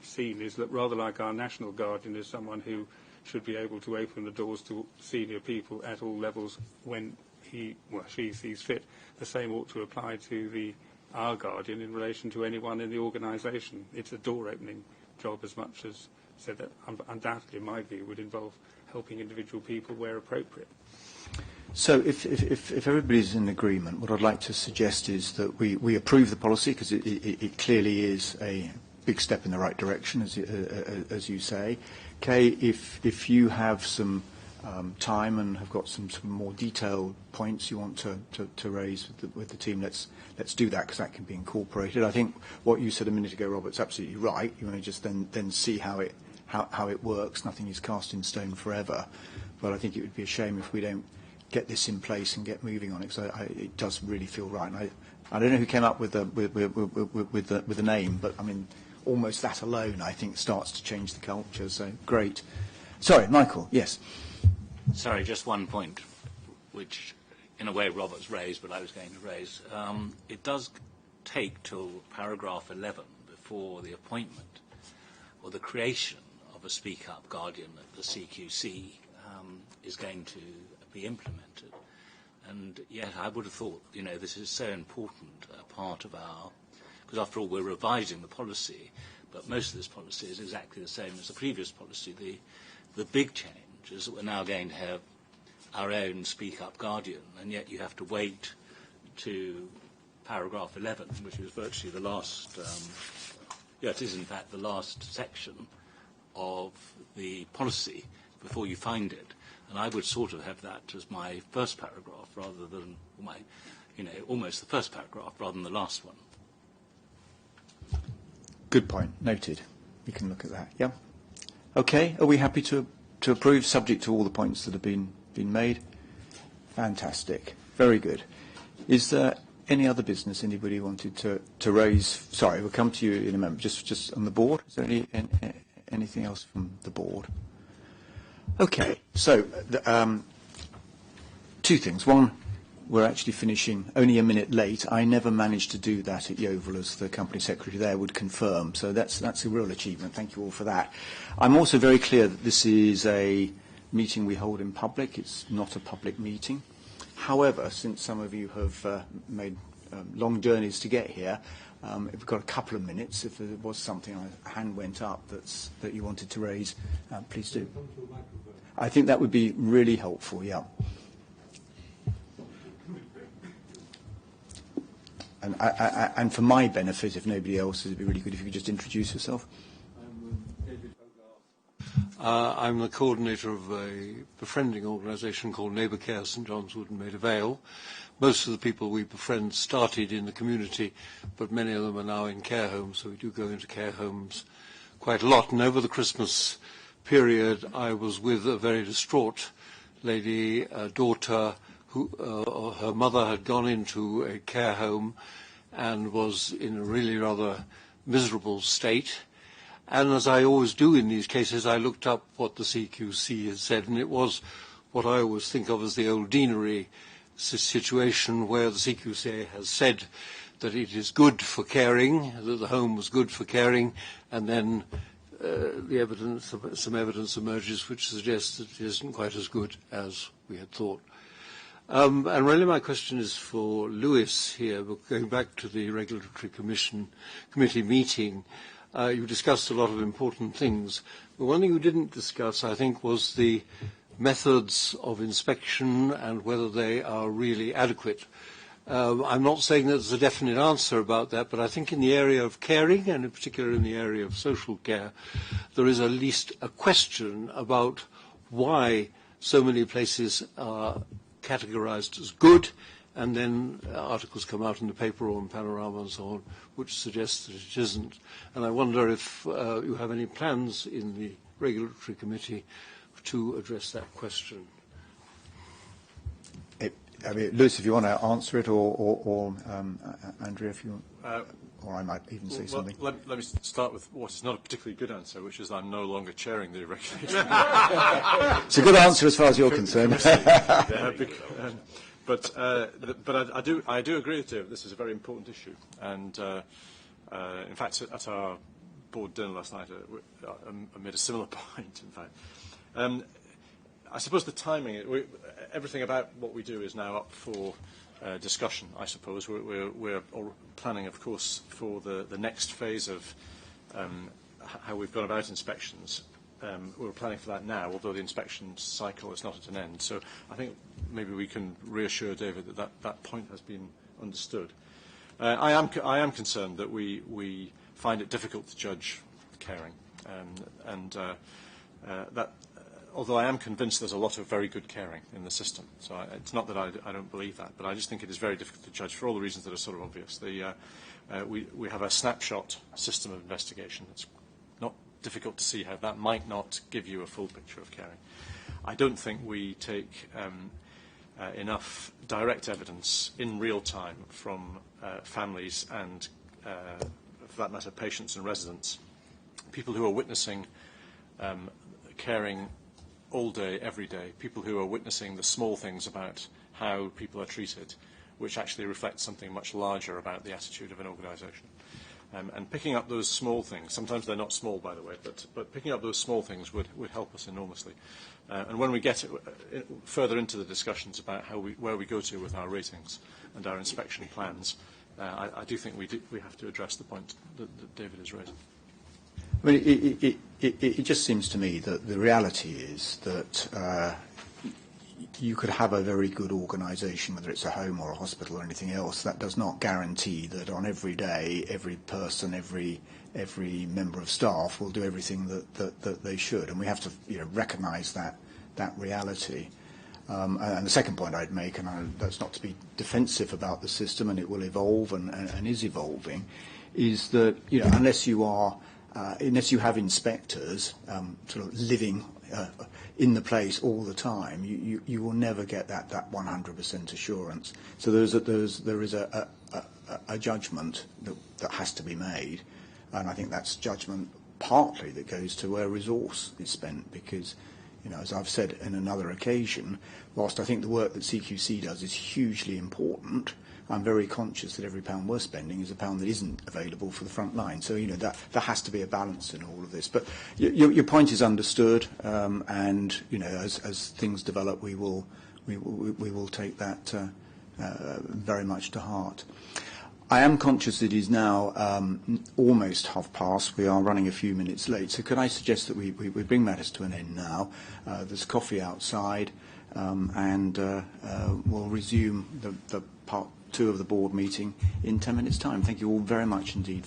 Speaker 5: seen, is that rather like our national Guardian is someone who should be able to open the doors to senior people at all levels when he or she sees fit. The same ought to apply to our Guardian in relation to anyone in the organisation. It's a door-opening job as much as, so that undoubtedly, in my view, would involve helping individual people where appropriate.
Speaker 1: So if everybody's in agreement, what I'd like to suggest is that we approve the policy, because it clearly is a big step in the right direction, as you say. Kay, if you have some time and have got some more detailed points you want to raise with the team, let's do that, because that can be incorporated. I think what you said a minute ago, Robert's absolutely right. You want to just then see how it works. Nothing is cast in stone forever, but I think it would be a shame if we don't get this in place and get moving on it. So it does really feel right. And I don't know who came up with the name, but I mean, almost that alone, I think, starts to change the culture. So great. Sorry, Michael. Yes.
Speaker 16: Sorry, just one point, which in a way Robert's raised, but I was going to raise. It does take till paragraph 11 before the appointment or the creation of a Speak Up Guardian at the CQC is going to be implemented. And yet I would have thought, this is so important a part of because after all we're revising the policy, but most of this policy is exactly the same as the previous policy. The big change is that we're now going to have our own Speak Up Guardian, and yet you have to wait to paragraph 11, which is virtually the last, it is in fact the last section of the policy before you find it. And I would sort of have that as my first paragraph rather than almost the first paragraph rather than the last one.
Speaker 1: Good point. Noted. We can look at that. Yeah. Okay. Are we happy to approve, subject to all the points that have been made? Fantastic. Very good. Is there any other business anybody wanted to raise? Sorry, we'll come to you in a moment. Just on the board. Is there anything else from the board? Okay, so two things. One, we're actually finishing only a minute late. I never managed to do that at Yeovil, as the company secretary there would confirm. So that's a real achievement. Thank you all for that. I'm also very clear that this is a meeting we hold in public. It's not a public meeting. However, since some of you have made long journeys to get here, if we've got a couple of minutes, if there was something, a hand went up that you wanted to raise, please do. I think that would be really helpful, yeah. And for my benefit, if nobody else, it'd be really good if you could just introduce yourself.
Speaker 17: I'm the coordinator of a befriending organisation called Neighbour Care St John's Wood and Maida Vale. Most of the people we befriend started in the community, but many of them are now in care homes, so we do go into care homes quite a lot. And over the Christmas period, I was with a very distraught lady, a daughter, who her mother had gone into a care home and was in a really rather miserable state. And as I always do in these cases, I looked up what the CQC has said, and it was what I always think of as the old deanery situation, where the CQC has said that it is good for caring, that the home was good for caring, and then some evidence emerges which suggests that it isn't quite as good as we had thought. And really my question is for Lewis here, but going back to the Regulatory Committee meeting. You discussed a lot of important things. The one thing you didn't discuss, I think, was the methods of inspection and whether they are really adequate. I'm not saying that there's a definite answer about that, but I think in the area of caring, and in particular in the area of social care, there is at least a question about why so many places are categorised as good, and then articles come out in the paper or in Panorama and so on, which suggests that it isn't. And I wonder if you have any plans in the Regulatory Committee to address that question.
Speaker 1: Lewis, if you want to answer it, or Andrea, if you want. or I might even say something.
Speaker 2: Let me start with what is not a particularly good answer, which is I'm no longer chairing the regulatory.
Speaker 1: It's a good answer as far as you're concerned.
Speaker 2: But I do agree with David. This is a very important issue, and in fact, at our board dinner last night, I made a similar point. In fact, I suppose the timing, everything about what we do is now up for discussion. I suppose we're planning, of course, for the next phase of how we've gone about inspections. We're planning for that now, although the inspection cycle is not at an end. So I think maybe we can reassure David that point has been understood. I am concerned that we find it difficult to judge caring, that although I am convinced there's a lot of very good caring in the system. So it's not that I don't believe that, but I just think it is very difficult to judge for all the reasons that are sort of obvious. We have a snapshot system of investigation. It's not difficult to see how that might not give you a full picture of caring. I don't think we take enough direct evidence in real time from families and, for that matter, patients and residents, people who are witnessing caring all day, every day, people who are witnessing the small things about how people are treated, which actually reflects something much larger about the attitude of an organisation. And picking up those small things, sometimes they're not small, by the way, but picking up those small things would help us enormously. And when we get further into the discussions about where we go to with our ratings and our inspection plans, I do think we have to address the point that David has raised.
Speaker 1: I mean, it just seems to me that the reality is that you could have a very good organisation, whether it's a home or a hospital or anything else. That does not guarantee that on every day, every person, every member of staff will do everything that they should, and we have to recognise that reality. And the second point I'd make, and that's not to be defensive about the system, and it will evolve and is evolving, is that unless you have inspectors sort of living in the place all the time, you will never get that 100% assurance. So there is a judgment that has to be made, and I think that's judgment partly that goes to where resource is spent, because as I've said in another occasion, whilst I think the work that CQC does is hugely important, I'm very conscious that every pound we're spending is a pound that isn't available for the front line. So that there has to be a balance in all of this. But your point is understood, and as things develop, we will take that very much to heart. I am conscious it is now almost past. We are running a few minutes late. So could I suggest that we bring matters to an end now? There's coffee outside, and we'll resume the part 2 of the board meeting in 10 minutes' time. Thank you all very much indeed